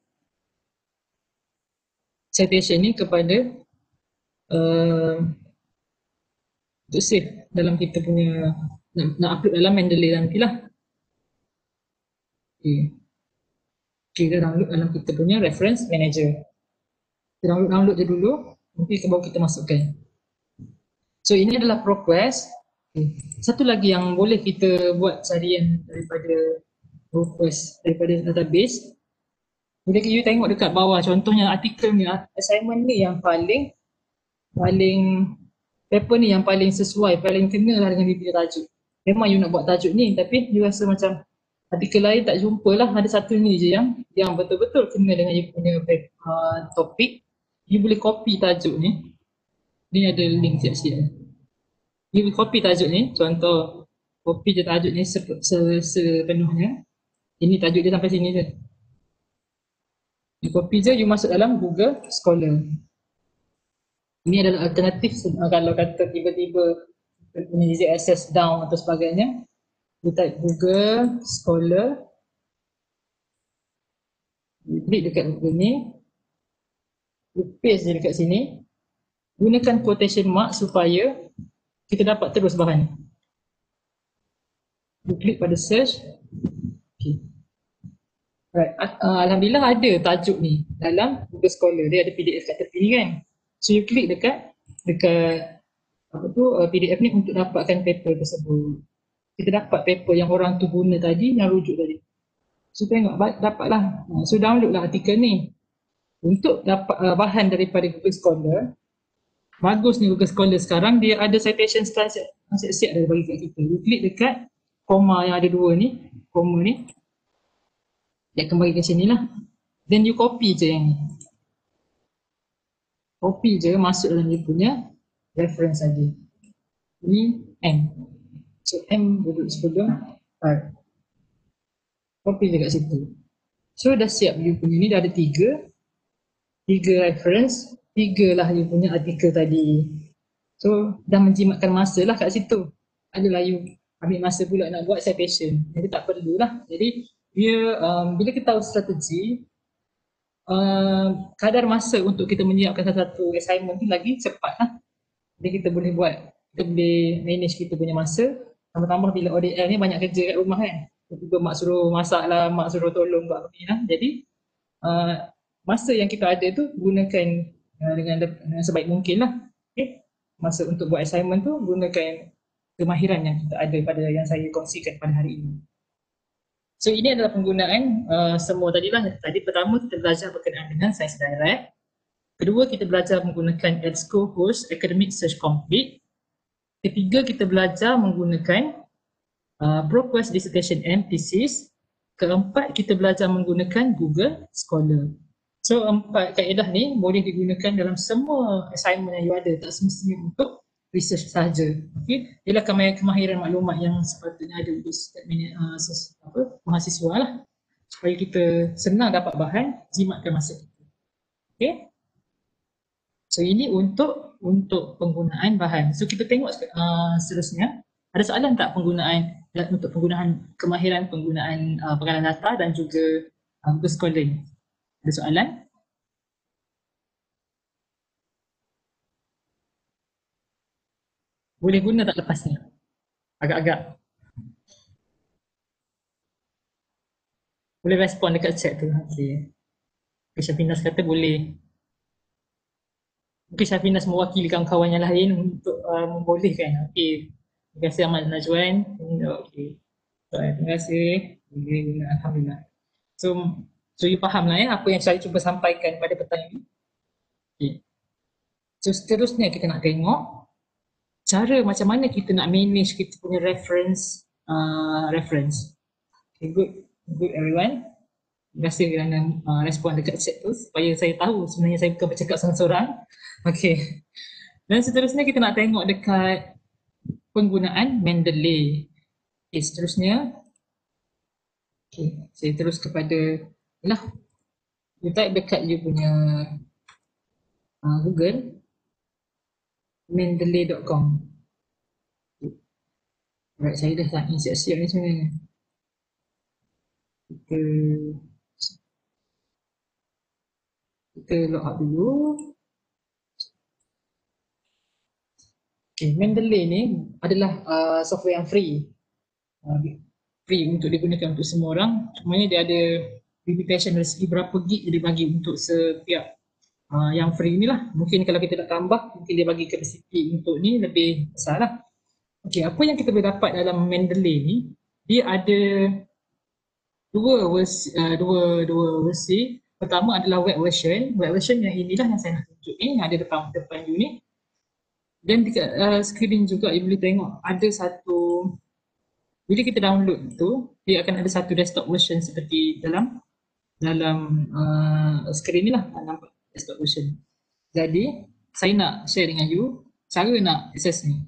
citation ni kepada untuk save dalam kita punya nak upload dalam Mendeley nantilah. Okay. Kita download dalam kita punya reference manager. Kita download je dulu, nanti baru kita masukkan. So ini adalah ProQuest. Satu lagi yang boleh kita buat carian daripada ProQuest, daripada database. Boleh you tengok dekat bawah, contohnya artikel ni, assignment ni yang paling paper ni yang paling sesuai, paling kena lah dengan dia punya tajuk. Memang you nak buat tajuk ni, tapi you rasa macam artikel lain tak jumpa lah, ada satu ni je yang betul-betul kena dengan you punya topik. You boleh copy tajuk ni. Ni ada link siap-siap. You boleh copy tajuk ni, contoh copy je tajuk ni sepenuhnya. Ini tajuk dia sampai sini je. You copy je, you masuk dalam Google Scholar. Ini adalah alternatif kalau kata tiba-tiba punya easy access down atau sebagainya. You type Google Scholar. You klik dekat Google ni. You paste je dekat sini. Gunakan quotation mark supaya kita dapat terus bahan. You klik pada search. Okay. Right. Alhamdulillah ada tajuk ni dalam Google Scholar. Dia ada PDF kat tepi ni kan. So you klik dekat PDF ni untuk dapatkan paper tersebut. Kita dapat paper yang orang tu guna tadi, yang rujuk tadi. So tengok, dapatlah. So download lah artikel ni. Untuk dapat bahan daripada Google Scholar, bagus ni Google Scholar sekarang, dia ada citation style siap-siap dah bagi kat kita. You klik dekat koma yang ada dua ni, koma ni, dia akan bagi kat sini lah. Then you copy je yang ni. Copy je, masuk dalam dia punya reference saja. Ini M. So M duduk sebelum R. Copy je kat situ. So dah siap you punya ni, dah ada tiga reference, tiga lah you punya artikel tadi. So dah menjimatkan masa lah kat situ. Adalah you ambil masa pula nak buat citation. Jadi tak perlulah. Jadi dia bila kita tahu strategi, kadar masa untuk kita menyiapkan satu assignment tu lagi cepat lah. Jadi kita boleh buat, kita boleh manage kita punya masa. Tambah-tambah bila ODL ni banyak kerja kat rumah kan. Tiba-tiba mak suruh masak lah, mak suruh tolong buat apa ni lah. Jadi masa yang kita ada tu gunakan dengan sebaik mungkin lah. Okay. Masa untuk buat assignment tu gunakan kemahiran yang kita ada pada yang saya kongsikan pada hari ini. So ini adalah penggunaan semua tadilah. Tadi pertama kita belajar berkenaan dengan Science Direct. Kedua kita belajar menggunakan EBSCOhost Academic Search Complete. Ketiga kita belajar menggunakan ProQuest Dissertation and Thesis. Keempat kita belajar menggunakan Google Scholar. So 4 kaedah ni boleh digunakan dalam semua assignment yang you ada, tak semestinya untuk research sahaja. Okay? Ialah kemahiran maklumat yang sepatutnya ada untuk setiap mahasiswa lah, supaya kita senang dapat bahan, jimatkan masa kita. Okay? So ini untuk penggunaan bahan. So kita tengok seterusnya, ada soalan tak untuk penggunaan kemahiran penggunaan pengalaman data dan juga Google Scholar ni? Ada soalan? Boleh guna tak lepas ni? Agak-agak. Boleh respon dekat chat tu. Okay. Syafinas kata boleh. Mungkin Syafinas mewakili kawan-kawan yang lain untuk membolehkan. Okay. Terima kasih Ahmad Najwan. Okay. Terima kasih. Boleh guna. Alhamdulillah. So you faham lah apa yang saya cuba sampaikan pada petang ini. Okay. So seterusnya kita nak tengok cara macam mana kita nak manage kita punya reference. Okay, good everyone. Terima kasih kerana respon dekat chat tu supaya saya tahu sebenarnya saya bukan bercakap seorang-seorang. Okay. Dan seterusnya kita nak tengok dekat penggunaan Mendeley. Okay, seterusnya. Okay, saya terus kepada you type dekat you punya Google mendeley.com. Alright, saya dah sign in siap-siap ni sebenarnya. Kita log out dulu. Okay, Mendeley ni adalah software yang free. Free untuk digunakan untuk semua orang. Cumanya dia ada limitation dari segi berapa gig dia bagi untuk setiap yang free ni lah. Mungkin kalau kita nak tambah, mungkin dia bagi capacity untuk ni lebih besar lah. Okay, apa yang kita boleh dapat dalam Mendeley ni, dia ada dua versi. Pertama adalah web version. Web version yang inilah yang saya nak tunjuk ni, yang ada depan you ni. Dan dekat screen juga you boleh tengok ada satu, bila kita download tu, dia akan ada satu desktop version seperti dalam screen ni lah, nampak desktop version. Jadi saya nak share dengan you cara nak access ni.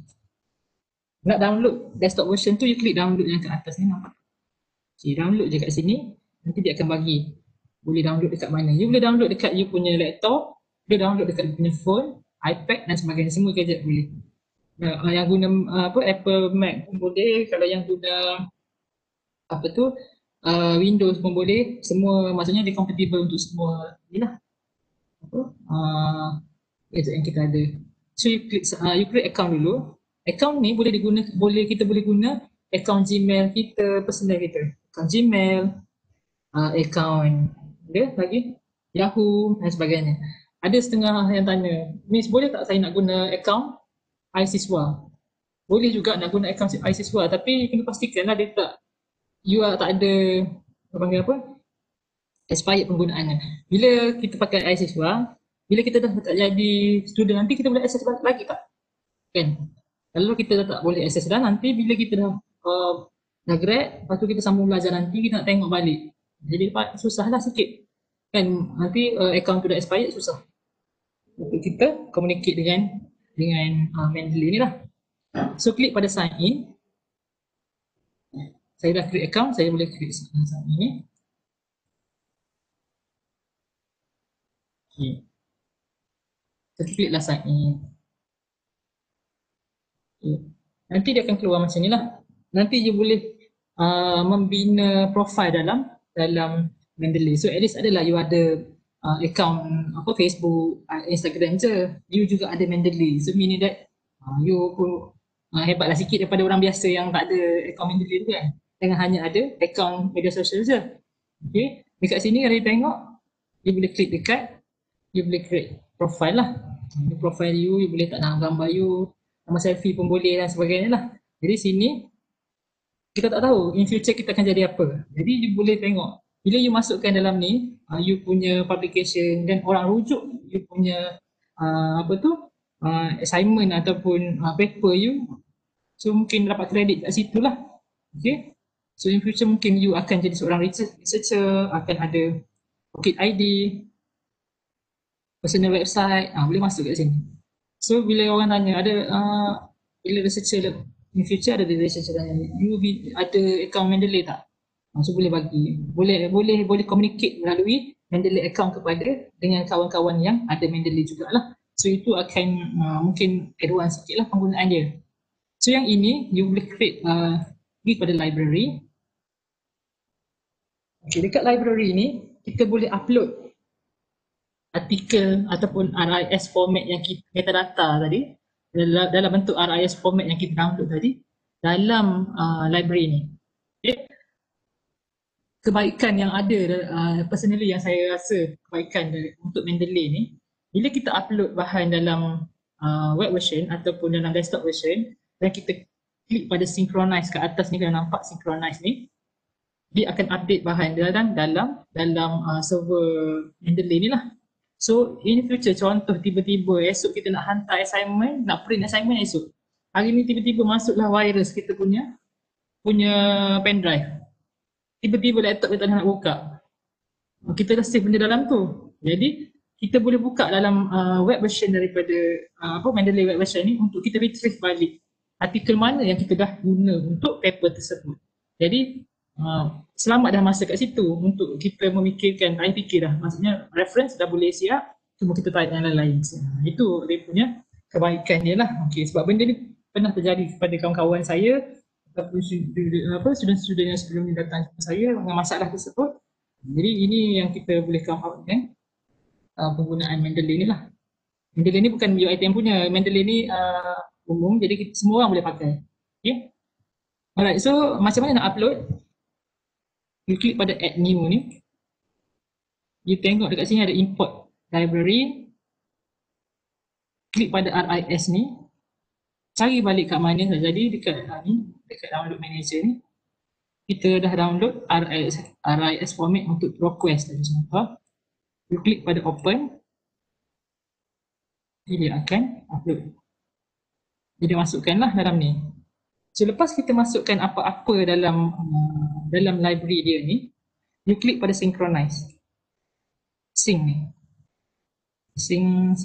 Nak download desktop version tu, you klik download yang kat atas ni, nampak? Okay, download je kat sini, nanti dia akan bagi boleh download dekat mana. You boleh download dekat you punya laptop, boleh download dekat you punya phone, iPad dan sebagainya, semua gadget boleh. Yang guna Apple Mac pun boleh, kalau yang guna Windows pun boleh, semua maksudnya dia compatible untuk semua ni lah gadget yang kita ada. So you create account dulu. Account ni kita boleh guna akaun Gmail kita, personal kita. Akaun Gmail, akaun dia lagi Yahoo dan sebagainya. Ada setengah yang tanya, Miss boleh tak saya nak guna akaun iSiswa? Boleh juga nak guna akaun iSiswa, tapi kena pastikanlah dia tak, you tak ada apa panggil apa, expired penggunaannya. Bila kita pakai iSiswa, bila kita dah tak jadi student nanti kita boleh akses lagi tak? Kan? Kalau kita dah tak boleh akses dah, nanti bila kita dah grad, lepas tu kita sambung belajar nanti, kita nak tengok balik. Jadi susah lah sikit. Kan nanti account tu dah expired, susah. Untuk kita communicate dengan Mendeley ni lah. So klik pada sign in. Saya dah create account, saya boleh create sign in ni. Okay. Kita klik lah sign in. Okay. Nanti dia akan keluar macam ni lah. Nanti you boleh membina profile dalam Mendeley. So at least adalah you ada account apa Facebook, Instagram je. You juga ada Mendeley. So meaning that you pun hebatlah sikit daripada orang biasa yang tak ada account Mendeley tu kan. Dengan hanya ada account media sosial je. Okay. Dekat sini kalau you tengok, you boleh klik dekat, you boleh create profile lah. Profile you boleh tak nak gambar you, nama selfie pun boleh dan sebagainya lah. Jadi sini kita tak tahu in future kita akan jadi apa. Jadi you boleh tengok bila you masukkan dalam ni, you punya publication dan orang rujuk you punya apa tu assignment ataupun paper you, so mungkin dapat kredit kat situ lah. Okay. So in future mungkin you akan jadi seorang researcher, akan ada Pocket ID, personal website, boleh masuk kat sini. So bila orang tanya ada bila researcher in future ada researcher tanya you ada account Mendeley tak? So boleh bagi, boleh communicate melalui Mendeley account kepada dengan kawan-kawan yang ada Mendeley jugalah. So itu akan mungkin advance sikit lah penggunaan dia. So yang ini you boleh create pergi pada library. Okay, dekat library ni kita boleh upload artikel ataupun RIS format yang kita metadata tadi dalam bentuk RIS format yang kita download tadi dalam library ni. Okay. Kebaikan yang ada personally yang saya rasa kebaikan untuk Mendeley ni, bila kita upload bahan dalam web version ataupun dalam desktop version dan kita klik pada synchronize kat atas ni, kalau nampak synchronize ni, dia akan update bahan dalam server Mendeley ni lah. So in future, contoh tiba-tiba esok kita nak hantar assignment, nak print assignment esok, hari ni tiba-tiba masuklah virus kita punya pendrive, tiba-tiba laptop kita nak buka, kita dah save benda dalam tu. Jadi kita boleh buka dalam web version daripada Mendeley web version ni untuk kita retrieve balik artikel mana yang kita dah guna untuk paper tersebut. Jadi selamat dah masa kat situ untuk kita memikirkan, saya fikir dah, maksudnya reference dah boleh siap, cuma kita type yang lain-lain. Itu dia punya kebaikan dia lah. Okay, sebab benda ni pernah terjadi kepada kawan-kawan saya ataupun student-student yang sebelum ni datang kepada saya dengan masalah tersebut. Jadi ini yang kita boleh come out dengan penggunaan Mendeley ni lah. Mendeley ni bukan UiTM punya, Mendeley ni umum, jadi semua orang boleh pakai. Okay. Alright, so macam mana nak upload? You klik pada add new ni, you tengok dekat sini ada import library, klik pada RIS ni, cari balik kat mana dah jadi, dekat download manager ni kita dah download RIS format untuk request tadi semua. You klik pada open, dia akan upload, jadi masukkanlah dalam ni. So lepas kita masukkan apa-apa dalam library dia ni, you klik pada synchronize, sync ni, sync.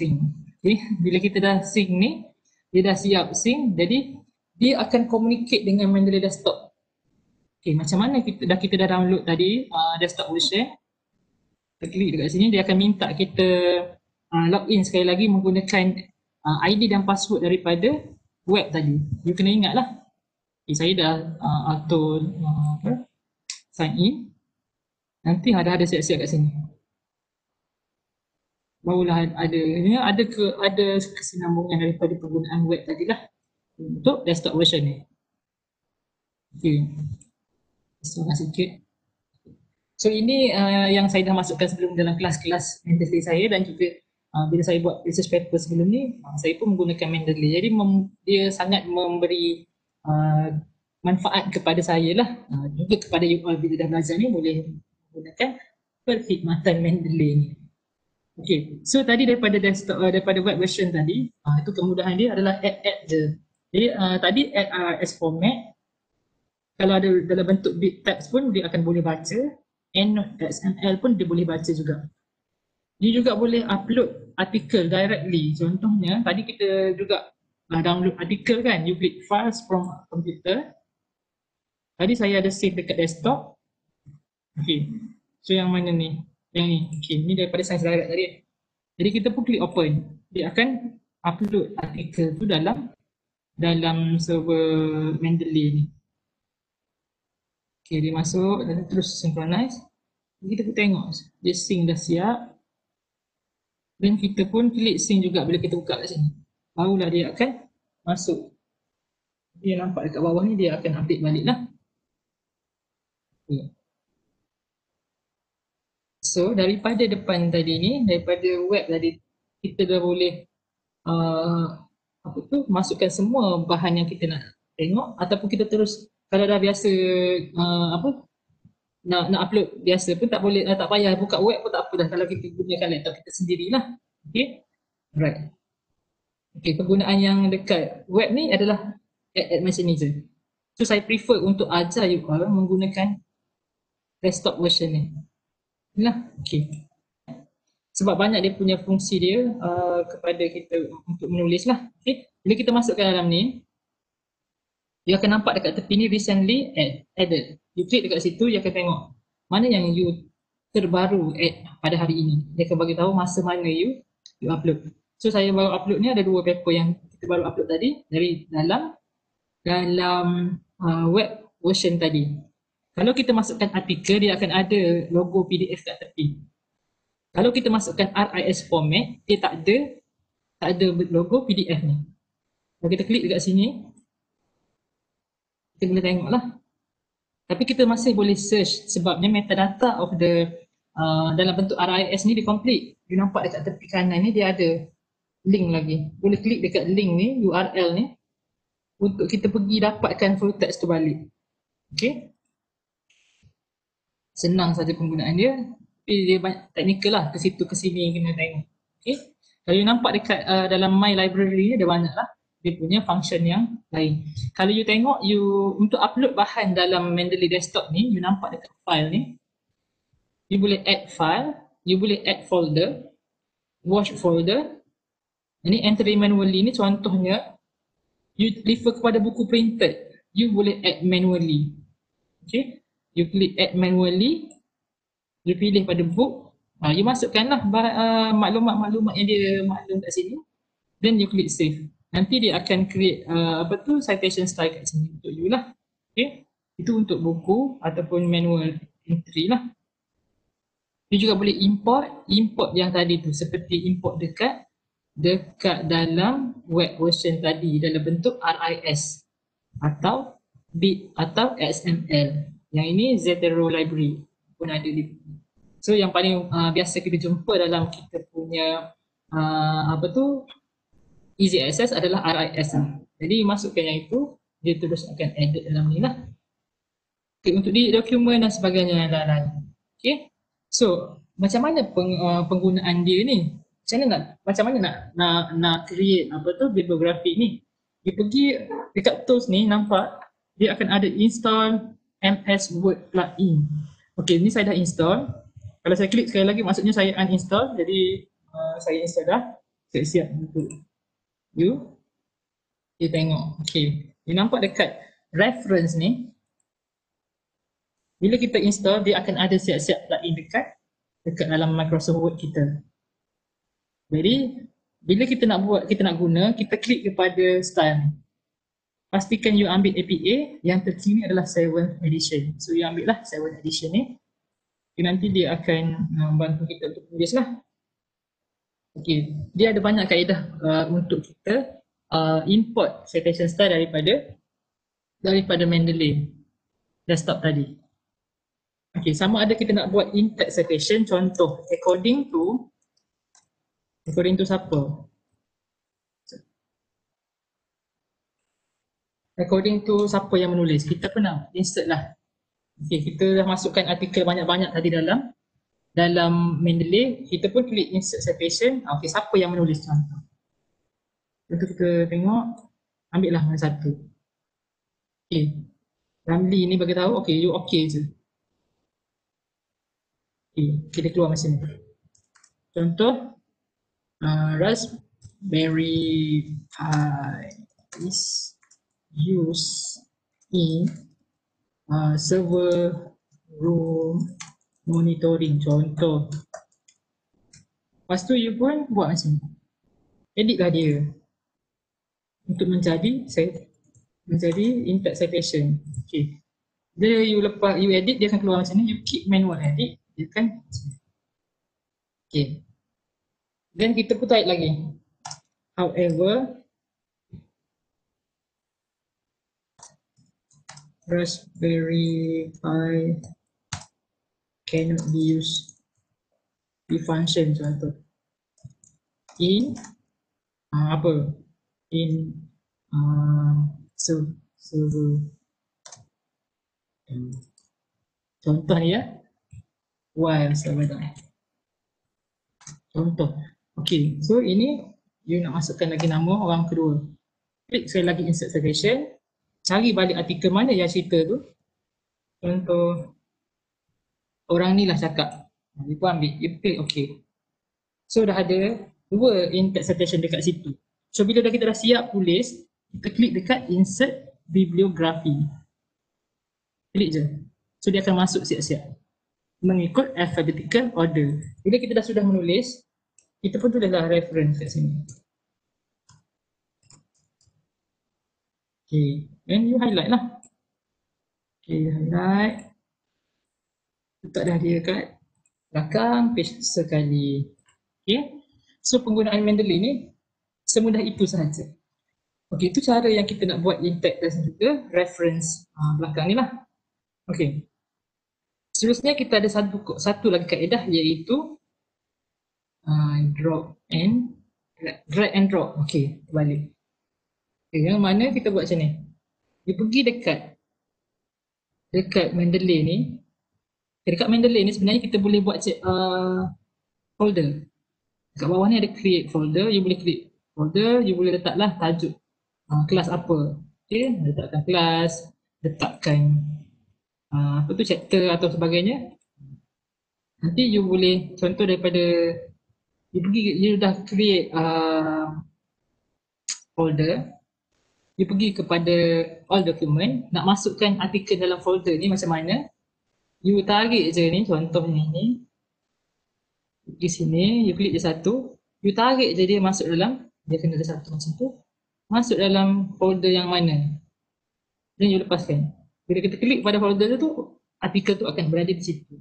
Okay. Bila kita dah sync ni, dia dah siap sync, jadi dia akan communicate dengan Mendeley desktop. Okay, macam mana kita dah download tadi desktop version, kita klik dekat sini, dia akan minta kita login sekali lagi menggunakan ID dan password daripada web tadi. You kena ingat lah. Okay, saya dah auto sign in. Nanti ada siap-siap kat sini. Barulah ada kesinambungan daripada penggunaan web tadi lah untuk desktop version ni. Okay. Terima kasih sikit. So ini yang saya dah masukkan sebelum dalam kelas-kelas Mendeley saya, dan juga bila saya buat research paper sebelum ni, saya pun menggunakan Mendeley. Jadi dia sangat memberi manfaat kepada saya lah, juga kepada you all bila dah belajar ni boleh menggunakan perkhidmatan Mendeley ni. Okay, so tadi daripada desktop, daripada web version tadi, itu kemudahan dia adalah add je. Jadi tadi add RIS format, kalau ada dalam bentuk bit text pun dia akan boleh baca, and XML pun dia boleh baca juga. Dia juga boleh upload artikel directly. Contohnya tadi kita juga download artikel kan, you click files from computer. Tadi saya ada save dekat desktop. Okay, so yang mana ni? Yang ni. Okay, ni daripada Science Direct tadi. Jadi kita pun klik open, dia akan upload artikel tu dalam server Mendeley ni. Okay, dia masuk dan terus synchronize. Kita tengok dia sync dah siap, dan kita pun klik sync juga bila kita buka kat sini, barulah dia akan masuk. Dia nampak dekat bawah ni, dia akan update balik lah. Okay. So daripada depan tadi ni, daripada web tadi, kita dah boleh masukkan semua bahan yang kita nak tengok, ataupun kita terus kalau dah biasa nak upload biasa pun tak boleh, tak payah buka web pun tak apa dah kalau kita gunakan laptop kita sendirilah. Okay, right. Okay, penggunaan yang dekat web ni adalah add messenger. So saya prefer untuk ajar you all menggunakan desktop version ni. Inilah, okay. Sebab banyak dia punya fungsi dia kepada kita untuk menulis lah. Okay, bila kita masukkan dalam ni, dia akan nampak dekat tepi ni recently added. You klik dekat situ, dia akan tengok mana yang you terbaru add pada hari ini. Dia akan bagi tahu masa mana you upload. So saya baru upload ni, ada 2 paper yang kita baru upload tadi dari dalam web version tadi. Kalau kita masukkan artikel, dia akan ada logo PDF kat tepi. Kalau kita masukkan RIS format, dia tak ada logo PDF ni. Kalau kita klik dekat sini, kita boleh tengok lah. Tapi kita masih boleh search sebabnya metadata of the dalam bentuk RIS ni dia complete. You nampak dekat tepi kanan ni dia ada link lagi. Boleh klik dekat link ni, URL ni, untuk kita pergi dapatkan full text tu balik. Okay, senang saja penggunaan dia. Tapi dia banyak teknikal lah, ke situ ke sini kena tengok. Okay, kalau you nampak dekat dalam My Library ni ada banyak lah dia punya function yang lain. Kalau you tengok, you untuk upload bahan dalam Mendeley desktop ni, you nampak dekat file ni, you boleh add file, you boleh add folder, watch folder. Ini entry manually ni contohnya, you refer kepada buku printed, you boleh add manually. Okay, you klik add manually, you pilih pada book, you masukkanlah maklumat-maklumat yang dia maklum kat sini, then you klik save. Nanti dia akan create citation style kat sini untuk you lah. Okay, itu untuk buku ataupun manual entry lah. You juga boleh import yang tadi tu, seperti import dekat dalam web version tadi dalam bentuk RIS atau bit atau XML. Yang ini Zotero library pun ada di. So yang paling biasa kita jumpa dalam kita punya easy access adalah RIS lah. Jadi masukkan yang itu, dia terus akan edit dalam ni lah. Okay, untuk di dokumen dan sebagainya yang lain-lain. Okay, so macam mana penggunaan dia ni? Macam mana nak create bibliografi ni? Dia pergi dekat tools ni, nampak dia akan ada install MS Word plugin. Okay, ni saya dah install. Kalau saya klik sekali lagi, maksudnya saya uninstall. Jadi saya install dah. Saya siap untuk you tengok. Okay, you nampak dekat reference ni, bila kita install, dia akan ada siap-siap plugin dekat dalam Microsoft Word kita. Jadi bila kita nak guna, kita klik kepada style. Pastikan you ambil APA yang terkini adalah 7th edition. So you ambil lah 7th edition ni. Nanti dia akan membantu kita untuk tulis lah. Okay, dia ada banyak kaedah untuk kita import citation style daripada Mendeley. desktop tadi. Okay, sama ada kita nak buat in-text citation, contoh according to siapa? According to siapa yang menulis, kita pernah insert lah. Okay, kita dah masukkan artikel banyak-banyak tadi dalam Mendeley, kita pun klik insert citation. Okay, siapa yang menulis contoh? Contoh kita tengok, ambil lah mana satu. Okay, Ramli ni bagi tahu, okay, you okay je. Okay, kita keluar macam ni. Contoh, Raspberry Pi is used in server room monitoring, contoh. Lepas tu you pun buat macam ni, edit lah dia untuk menjadi in-text citation. Okay, bila you edit, dia akan keluar macam ni. You keep manual edit, dia kan. Okay, then kita pun type lagi, however Raspberry Pi cannot be used di function, contoh in server. Contoh ni ya, while server down. Contoh. Okay, so ini you nak masukkan lagi nama orang kedua. Klik sekali lagi insert citation, cari balik artikel mana yang cerita tu. Contoh, orang ni lah cakap. You pun ambil, you klik okay. So dah ada dua in-text citation dekat situ. So bila kita dah siap tulis, kita klik dekat insert bibliography. Klik je. So dia akan masuk siap-siap mengikut alphabetical order. Bila kita dah sudah menulis, kita pun tulislah reference kat sini. Okay, then you highlight lah. Okay, highlight. Letak dah dia kat belakang, paste sekali. Okay, so penggunaan Mendeley ni semudah itu sahaja. Okay, itu cara yang kita nak buat in-text dan juga reference belakang ni lah. Okay, seterusnya kita ada satu lagi kaedah, iaitu drag and drop. Okay, balik. Okay, yang mana kita buat macam ni. Dia pergi dekat Mendeley ni. Dekat Mendeley ni sebenarnya kita boleh buat folder. Dekat bawah ni ada create folder. You boleh create folder, you boleh letaklah tajuk kelas apa. Okay, letakkan kelas, letakkan chapter atau sebagainya. Nanti you boleh contoh daripada you dah create folder, you pergi kepada all document, nak masukkan artikel dalam folder ni macam mana, you tarik je ni, contoh ni di sini, you klik je satu, you tarik je dia masuk dalam, dia kena ada satu macam tu, masuk dalam folder yang mana, dan you lepaskan. Bila kita klik pada folder tu, artikel tu akan berada di situ.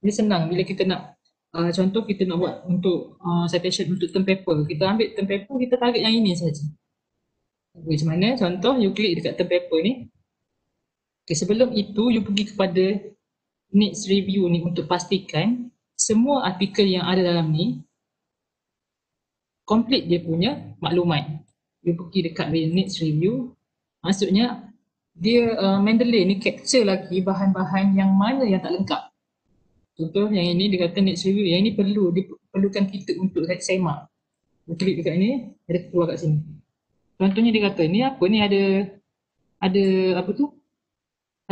Ini senang bila kita nak contoh kita nak buat untuk citation untuk term paper, kita ambil term paper, kita tarik yang ini saja. Macam mana? Contoh you klik dekat term paper ni. Okay, sebelum itu you pergi kepada needs review ni untuk pastikan semua artikel yang ada dalam ni complete dia punya maklumat. You pergi dekat needs review, maksudnya dia Mendeley ni capture lagi bahan-bahan yang mana yang tak lengkap. Contoh yang ini dia kata needs review, yang ini diperlukan kita untuk semak. Klik dekat ini, ada keluar kat sini. Contohnya dia kata ni apa ni, ada apa tu?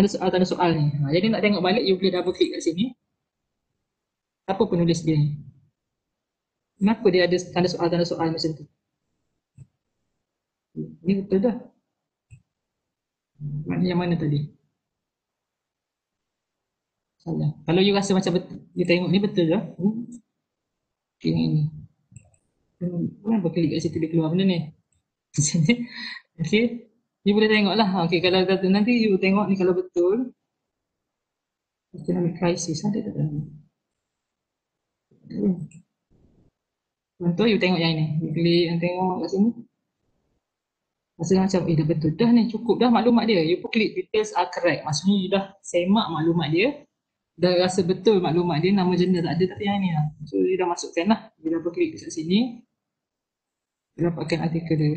Ada tanda soal ni. Jadi nak tengok balik, you boleh double klik kat sini. Apa penulis dia ni? Kenapa dia ada tanda soal macam tu? Ni betul dah. Yang mana tadi? Salah. Kalau you rasa macam betul, you tengok ni betul dah. Okay, ni. Kenapa klik kat situ dia keluar benda ni? Okay, you boleh tengok lah. Okay, kalau nanti you tengok ni kalau betul. Economic crisis ada tak dalam? Contoh you tengok yang ini, you klik yang tengok kat sini. Rasa macam dah betul dah ni, cukup dah maklumat dia. You pun klik details are correct. Maksudnya you dah semak maklumat dia, dah rasa betul maklumat dia, nama jenda tak ada tapi yang ni lah. So you dah masukkan lah. You dah klik dekat sini, you dapatkan artikel dia.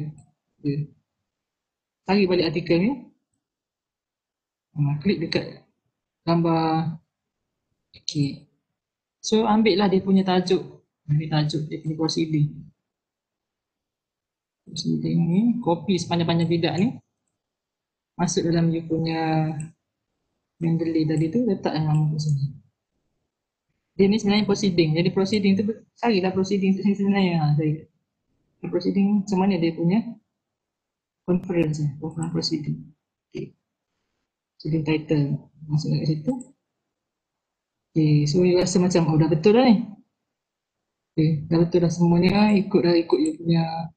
dia. Cari balik artikel ni. Klik dekat gambar. Okay. So ambil lah dia punya tajuk. Ambil tajuk dia punya proceeding. Proceeding ni, copy sepanjang-panjang tidak ni. Masuk dalam you punya Mendeley tadi tu, letak yang nama kat sini. Dia ni sebenarnya proceeding. Jadi proceeding tu, carilah proceeding tu sebenarnya. Proceeding macam mana dia punya conference proceeding. Okay. Proceeding title. Masuk kat situ. Okay, so you rasa macam, dah betul dah ni. Okay, dah betul dah semuanya. Ikut you punya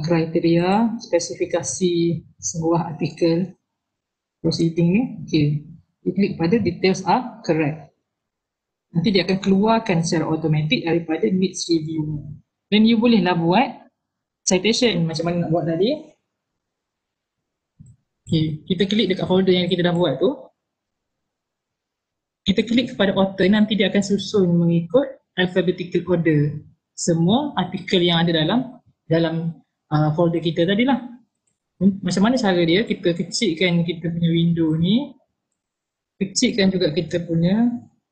kriteria, spesifikasi sebuah artikel proceeding ni. Okay, you klik pada details are correct. Nanti dia akan keluarkan secara automatik daripada needs review. Dan you bolehlah buat citation macam mana nak buat tadi. Okay, kita klik dekat folder yang kita dah buat tu. Kita klik kepada author, nanti dia akan susun mengikut alphabetical order semua artikel yang ada dalam folder kita tadi lah. Macam mana cara dia? Kita kecilkan kita punya window ni, kecilkan juga kita punya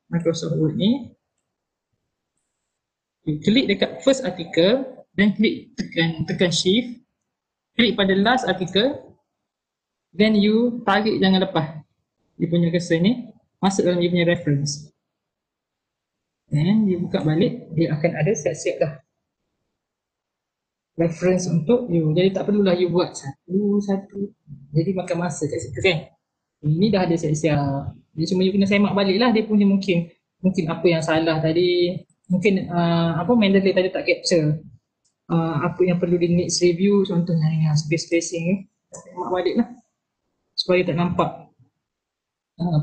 Microsoft Word ni. Klik dekat first article, then klik tekan shift, klik pada last article, then you tarik jangan lepas dia punya cursor ni masuk dalam dia punya reference. Dan dia buka balik, dia akan ada siap-siap dah reference untuk you. Jadi tak perlulah you buat satu-satu. Jadi makan masa kat situ kan. Ini dah ada siap-siap. Jadi cuma you kena semak balik lah dia punya mungkin apa yang salah tadi. Mungkin Mendeley tadi tak capture apa yang perlu di needs review, contohnya yang space spacing ni. Semak balik lah supaya tak nampak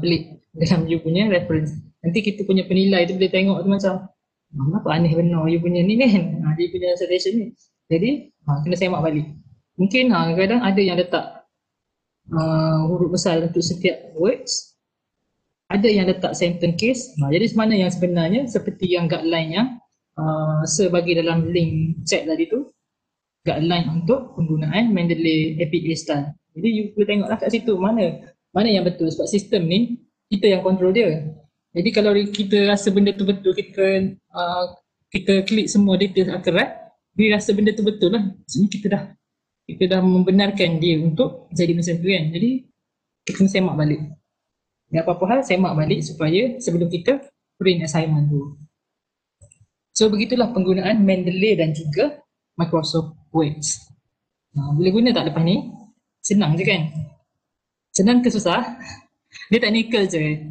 pelik dalam you punya reference. Nanti kita punya penilai tu boleh tengok tu macam apa aneh benar you punya ni kan, dia punya citation ni. Jadi kena semak balik. Mungkin kadang ada yang letak huruf besar untuk setiap words, ada yang letak sentence case. Jadi mana yang sebenarnya seperti yang guideline yang sebagai dalam link chat tadi tu, guideline untuk penggunaan Mendeley APA style. Jadi you boleh tengoklah kat situ mana yang betul, sebab sistem ni kita yang kontrol dia. Jadi kalau kita rasa benda tu betul, kita klik semua detail akurat, dia rasa benda tu betul lah. Maksudnya kita dah membenarkan dia untuk jadi macam tu kan. Jadi kita kena semak balik. Dan apa-apa hal semak balik supaya sebelum kita print assignment tu. So begitulah penggunaan Mendeley dan juga Microsoft Word. Boleh guna tak lepas ni? Senang je kan? Senang ke susah? Dia technical je.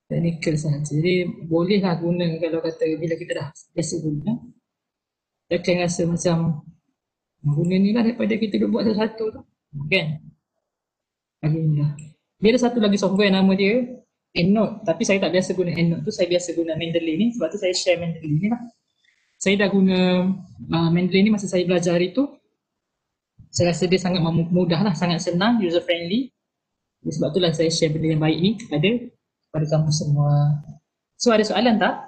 Technical sahaja. Jadi bolehlah guna kalau kata bila kita dah biasa guna. Dia akan rasa macam guna ni lah daripada kita duk buat satu-satu tu. Kan? Alhamdulillah. Dia ada satu lagi software nama dia EndNote. Tapi saya tak biasa guna EndNote tu. Saya biasa guna Mendeley ni. Sebab tu saya share Mendeley ni lah. Saya dah guna Mendeley ni masa saya belajar hari tu. Saya rasa dia sangat mudah lah, sangat senang, user friendly. Sebab itulah saya share benda yang baik ni kepada kamu semua. So ada soalan tak?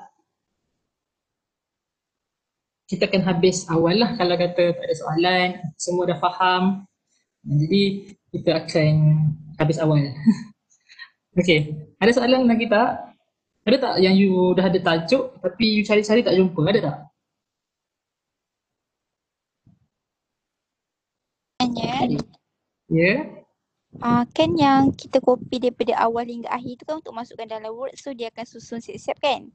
Kita akan habis awal lah kalau kata tak ada soalan, semua dah faham. Jadi kita akan habis awal. Okay, ada soalan lagi tak? Ada tak yang you dah ada tajuk tapi you cari-cari tak jumpa, ada tak? Tanya, Ya. kan yang kita copy daripada awal hingga akhir tu kan untuk masukkan dalam Word, so dia akan susun siap-siap kan?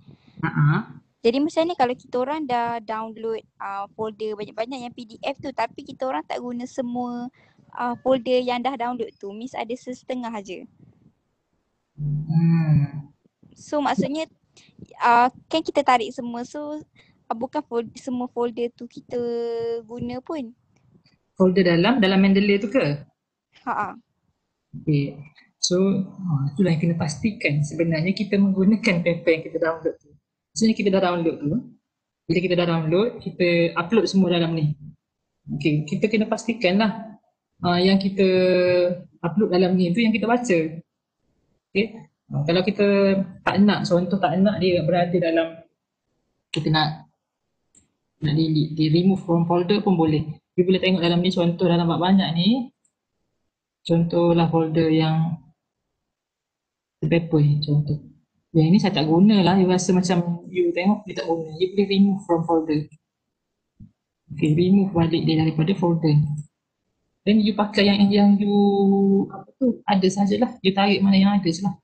Jadi macam ni kalau kita orang dah download folder banyak-banyak yang PDF tu, tapi kita orang tak guna semua folder yang dah download tu, means ada setengah aja. So maksudnya kan kita tarik semua, so bukan semua folder tu kita guna pun. Folder dalam Mendeley tu ke? Okay. So itulah yang kena pastikan sebenarnya kita menggunakan paper yang kita download tu. Maksudnya kita dah download tu, bila kita dah download, kita upload semua dalam ni. Okay, kita kena pastikanlah yang kita upload dalam ni tu yang kita baca. Okay. Kalau kita tak nak, contoh tak nak dia berada dalam, kita nak di remove from folder pun boleh. Kita boleh tengok dalam ni, contoh dalam banyak ni, contohlah folder yang paper ni contoh. Yang ini saya tak guna lah, you rasa macam you tengok dia tak guna. You boleh remove from folder. Okay, remove balik dia daripada folder. Dan you pakai yang you apa tu ada sajalah. You tarik mana yang ada je lah.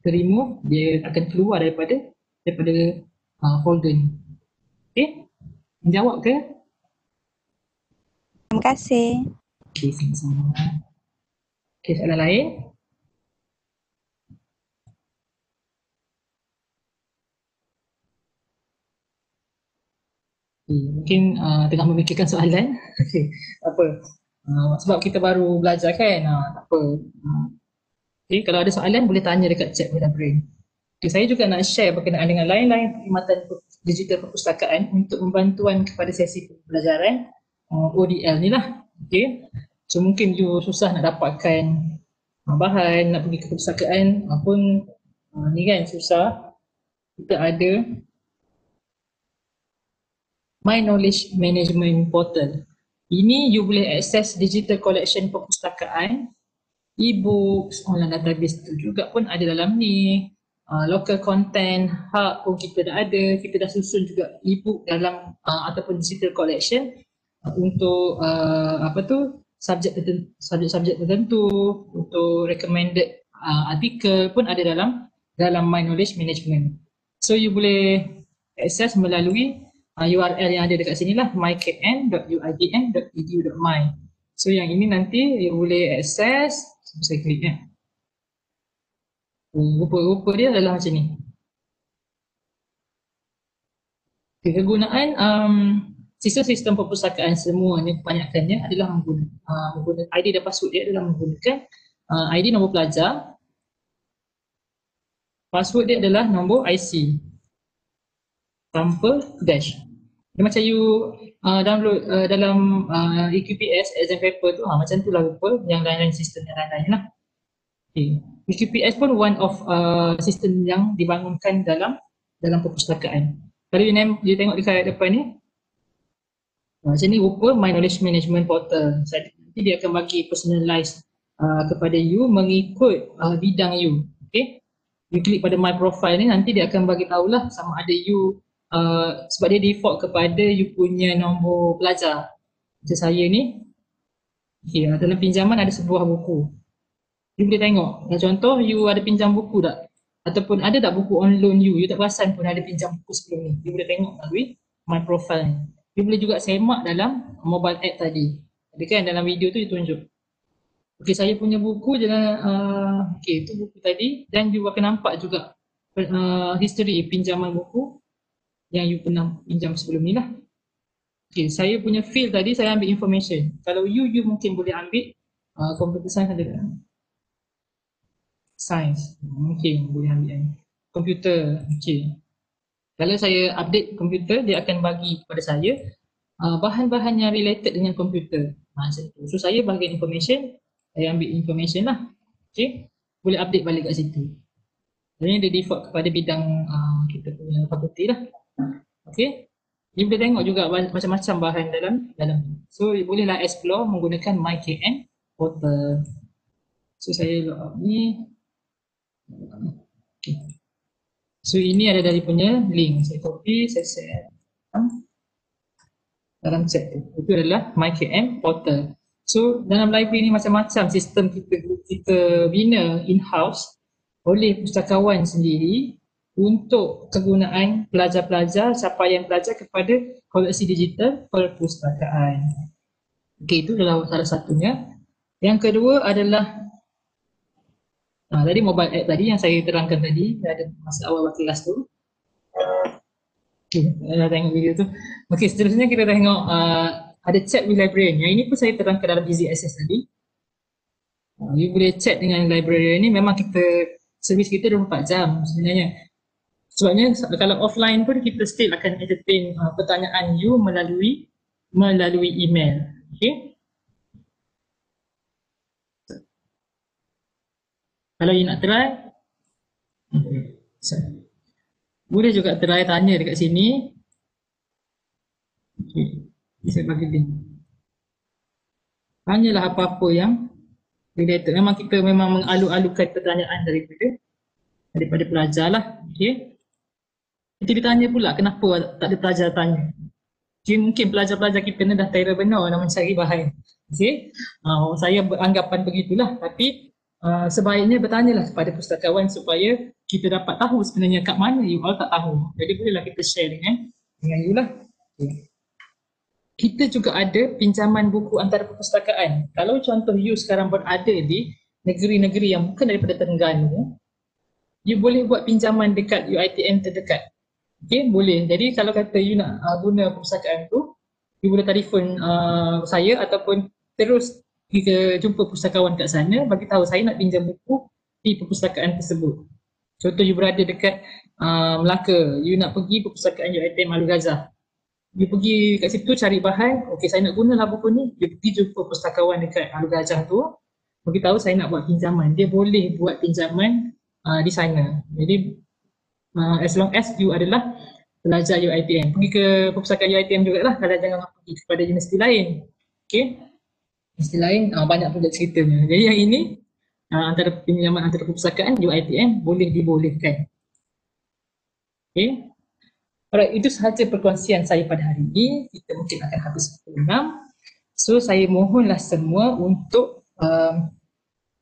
Kita remove, dia akan keluar daripada folder ni. Okay, menjawab ke? Terima kasih. Okay, sama-sama. Okay, soalan lain? Mungkin tengah memikirkan soalan. Okay, apa? Sebab kita baru belajar kan, tak apa. Okay, kalau ada soalan boleh tanya dekat chat Mila Brain. Okay, saya juga nak share berkenaan dengan lain-lain perkhidmatan digital perpustakaan untuk membantuan kepada sesi pembelajaran ODL ni lah. Okay, so mungkin you susah nak dapatkan bahan, nak pergi ke perpustakaan pun ni kan susah. Kita ada My Knowledge Management Portal. Ini you boleh akses digital collection perpustakaan, e-books, online database tu juga pun ada dalam ni. Local content hub pun kita dah ada, kita dah susun juga e-book dalam ataupun digital collection untuk apa tu subjek-subjek tertentu, untuk recommended artikel pun ada dalam My Knowledge Management. So you boleh akses melalui URL yang ada dekat sini lah, mykn.uidn.edu.my. So yang ini nanti you boleh akses, saya klik ya. Rupa-rupa dia adalah macam ni. Kegunaan sistem-sistem perpustakaan semuanya kebanyakannya adalah menggunakan ID dan password dia adalah menggunakan ID nombor pelajar, password dia adalah nombor IC tanpa dash. Dia macam you download dalam EQPS exam paper tu, macam tu lah rupa yang lain-lain sistem yang lain-lain lah. Okay. EQPS pun one of sistem yang dibangunkan dalam perpustakaan. Kalau you tengok dekat depan ni, macam ni rupa My Knowledge Management Portal. Nanti dia akan bagi personalize kepada you mengikut bidang you. Okay, you klik pada My Profile ni, nanti dia akan bagi tahulah sama ada you sebab dia default kepada you punya nombor pelajar. Macam saya ni, okay, dalam pinjaman ada sebuah buku. You boleh tengok, contoh you ada pinjam buku tak? Ataupun ada tak buku on loan you tak perasan pun ada pinjam buku sebelum ni. You boleh tengok melalui My Profile ni. You boleh juga semak dalam mobile app tadi. Jadi kan dalam video tu you tunjuk. Okay, saya punya buku jangan, okay, itu buku tadi. Dan you akan nampak juga history pinjaman buku yang you pernah pinjam sebelum ni lah. Okay, saya punya field tadi saya ambil information. Kalau you mungkin boleh ambil computer science ada tak? Science, mungkin boleh ambil yang komputer. Okay, kalau saya update komputer, dia akan bagi kepada saya bahan-bahan yang related dengan komputer. Macam tu. So saya bahagian information, saya ambil information lah. Okay, boleh update balik kat situ. Jadi dia default kepada bidang kita punya fakulti lah. Okay, you boleh tengok juga macam-macam bahan dalam. So bolehlah explore menggunakan MyKN Portal. So saya log out ni. Okay. So ini ada dari punya link, saya copy, saya share dalam chat tu. Itu adalah MyKM Portal. So dalam library ni macam-macam sistem kita bina in-house oleh pustakawan sendiri untuk kegunaan pelajar-pelajar, capaian pelajar kepada koleksi digital perpustakaan. Okay, itu adalah salah satunya. Yang kedua adalah tadi mobile app tadi yang saya terangkan tadi, ada masa awal kelas tu. Okay, dah tengok video tu. Okay, seterusnya kita tengok ada chat with librarian. Yang ini pun saya terangkan dalam Easy Access tadi. You boleh chat dengan librarian ni, memang kita, servis kita 24 jam sebenarnya. Sebabnya kalau offline pun kita still akan entertain pertanyaan you melalui melalui email. Okay. Kalau you nak try, boleh juga try tanya dekat sini. Okay. Saya bagi link. Tanyalah apa-apa yang related. Memang kita memang mengalu-alukan pertanyaan daripada pelajar lah. Okay. Nanti ditanya pula kenapa tak ada pelajar tanya. Okay, mungkin pelajar-pelajar kita ni dah terror benar nak mencari bahan. Okay. Saya beranggapan begitulah. Tapi sebaiknya bertanyalah kepada pustakawan supaya kita dapat tahu sebenarnya kat mana you all tak tahu. Jadi bolehlah kita share dengan you lah. Okay. Kita juga ada pinjaman buku antara perpustakaan. Kalau contoh you sekarang berada di negeri-negeri yang bukan daripada Terengganu, you boleh buat pinjaman dekat UiTM terdekat. Okay, boleh. Jadi kalau kata you nak guna perpustakaan tu, you boleh telefon saya ataupun terus pergi ke jumpa pustakawan kat sana, bagi tahu saya nak pinjam buku di perpustakaan tersebut. Contoh you berada dekat Melaka, you nak pergi perpustakaan UiTM Alor Ghazal. You pergi kat situ cari bahan, okey saya nak gunalah buku ni, you pergi jumpa pustakawan dekat Alor Ghazal tu, bagi tahu saya nak buat pinjaman. Dia boleh buat pinjaman di sana. Jadi as long as you adalah pelajar UiTM. Pergi ke perpustakaan UiTM jugalah, kalau jangan pergi kepada universiti lain. Okey. Universiti lain banyak pula ceritanya. Jadi yang ini antara pinjaman antara perpustakaan UiTM boleh dibolehkan. Okey. Alright, itu sahaja perkongsian saya pada hari ini. Kita mungkin akan habis pukul 6. So saya mohonlah semua untuk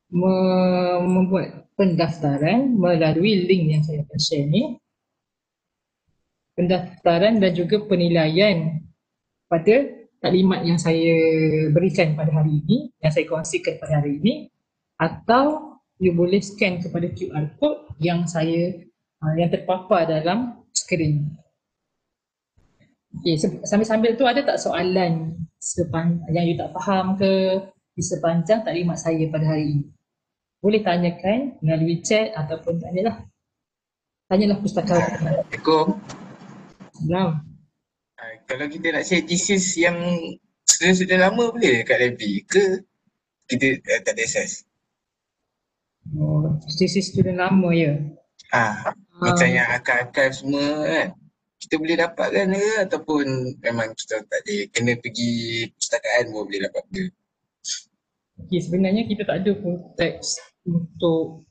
membuat pendaftaran melalui link yang saya akan share ni. Pendaftaran dan juga penilaian pada taklimat yang saya berikan pada hari ini, yang saya kongsikan pada hari ini, atau you boleh scan kepada QR code yang yang terpapar dalam skrin. Okay, sambil-sambil tu ada tak soalan yang you tak faham ke di sepanjang taklimat saya pada hari ini? Boleh tanyakan melalui chat ataupun tanyalah pustakawan. Assalamualaikum. Salam. Kalau kita nak share thesis yang sudah lama boleh dekat library ke kita tak ada access? Thesis student lama ya? Macam yang akal-akal semua kan. Kita boleh dapatkan ke ataupun memang kita tak ada, kena pergi perpustakaan baru boleh dapat ke? Okay, sebenarnya kita tak ada full text untuk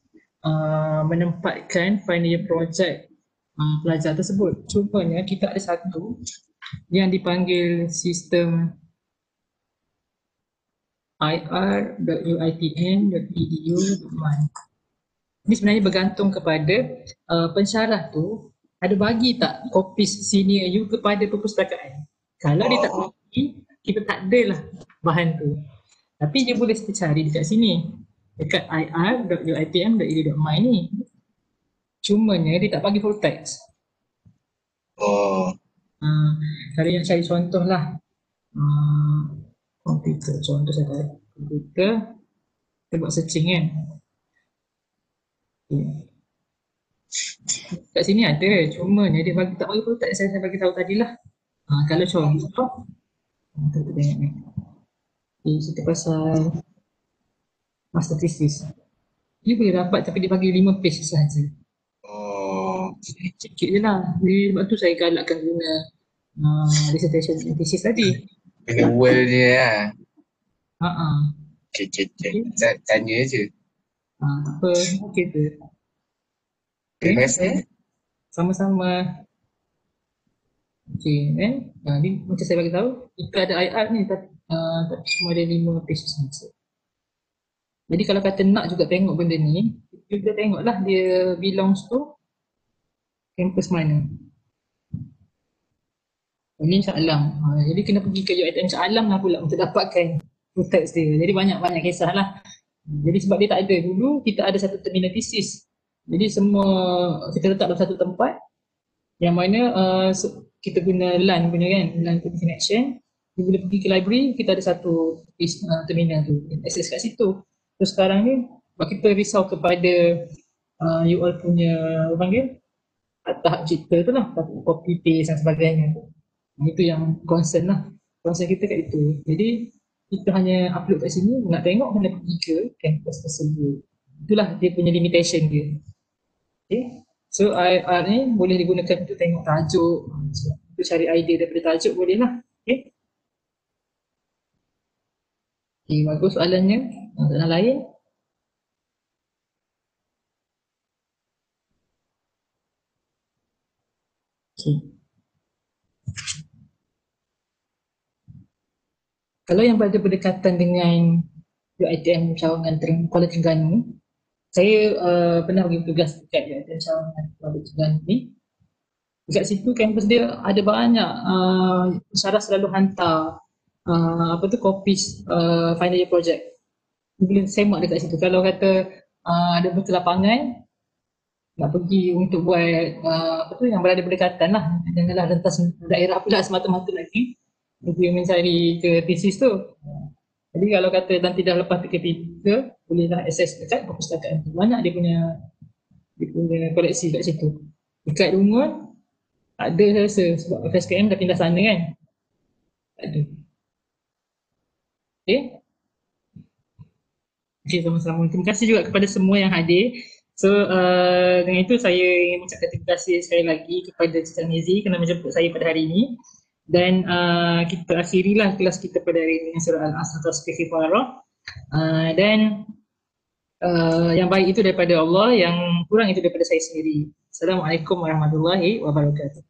menempatkan final year project pelajar tersebut. Cumanya kita ada satu yang dipanggil sistem ir.uitm.edu.my. Ini sebenarnya bergantung kepada pensyarah tu ada bagi tak kopis senior you kepada perpustakaan. Kalau dia tak bagi, kita tak adalah bahan tu. Tapi dia boleh cari dekat sini, dekat ir.uitm.edu.my ni. Cumanya dia tak bagi full text. Kalau yang cari contoh lah, komputer, contoh saya tahu komputer, kita buat searching kan. Okay. Kat sini ada, cumanya dia tak bagi full text, saya bagi tahu tadilah. Kalau contoh, kita tengok ni. Cerita pasal master thesis. Dia boleh dapat tapi dia bagi 5 page sahaja. Sikit je lah. Sebab tu saya galakkan guna dissertation thesis tadi. Kena world dia lah. Cek. Tanya je. Tak apa, okey tu. Terima kasih. Sama-sama. Okey, ni macam saya bagi tahu, kita ada IR ni tapi cuma ada 5 page sahaja. Jadi kalau kata nak juga tengok benda ni, kita tengoklah dia belongs to kampus mana. Ini Shah Alam. Jadi kena pergi ke UiTM Shah Alam lah pula untuk dapatkan full text dia. Jadi banyak-banyak kisah lah. Jadi sebab dia tak ada dulu, kita ada satu terminal thesis. Jadi semua kita letak dalam satu tempat yang mana kita guna LAN punya kan, LAN punya connection. Dia boleh pergi ke library, kita ada satu terminal tu, access kat situ. Terus sekarang ni, sebab kita risau kepada you all punya apa panggil tahap cerita tu lah, copy paste dan sebagainya tu. Itu yang concern lah. konsep kita kat itu. Jadi kita hanya upload kat sini, nak tengok kena pergi ke campus tersebut. Itulah dia punya limitation dia. Okay. So IR ni boleh digunakan untuk tengok tajuk, untuk cari idea daripada tajuk boleh lah. Okay. Okay, bagus soalannya. Soalan lain? Okay. Kalau yang berada berdekatan dengan UiTM cawangan Kuala Terengganu, saya pernah bagi tugas dekat UiTM cawangan Kuala Terengganu ni. Dekat situ kampus dia ada banyak Syarah selalu hantar copies final year project. Boleh semak dekat situ. Kalau kata ada betul lapangan nak pergi untuk buat yang berada berdekatan lah, janganlah rentas daerah pula semata-mata lagi untuk mencari ke thesis tu. Jadi kalau kata nanti dah lepas PKP 3, bolehlah akses dekat perpustakaan tu. Banyak dia punya koleksi kat situ. Dekat Lungun tak ada saya rasa sebab FSKM dah pindah sana kan. Tak ada. Okay. Okay, sama-sama. Terima kasih juga kepada semua yang hadir. So dengan itu saya ingin mengucapkan terima kasih sekali lagi kepada Cik Nizi kerana menjemput saya pada hari ini. Dan kita akhirilah kelas kita pada hari ini dengan surah Al-Asr Tasbih Farah. Dan yang baik itu daripada Allah, yang kurang itu daripada saya sendiri. Assalamualaikum warahmatullahi wabarakatuh.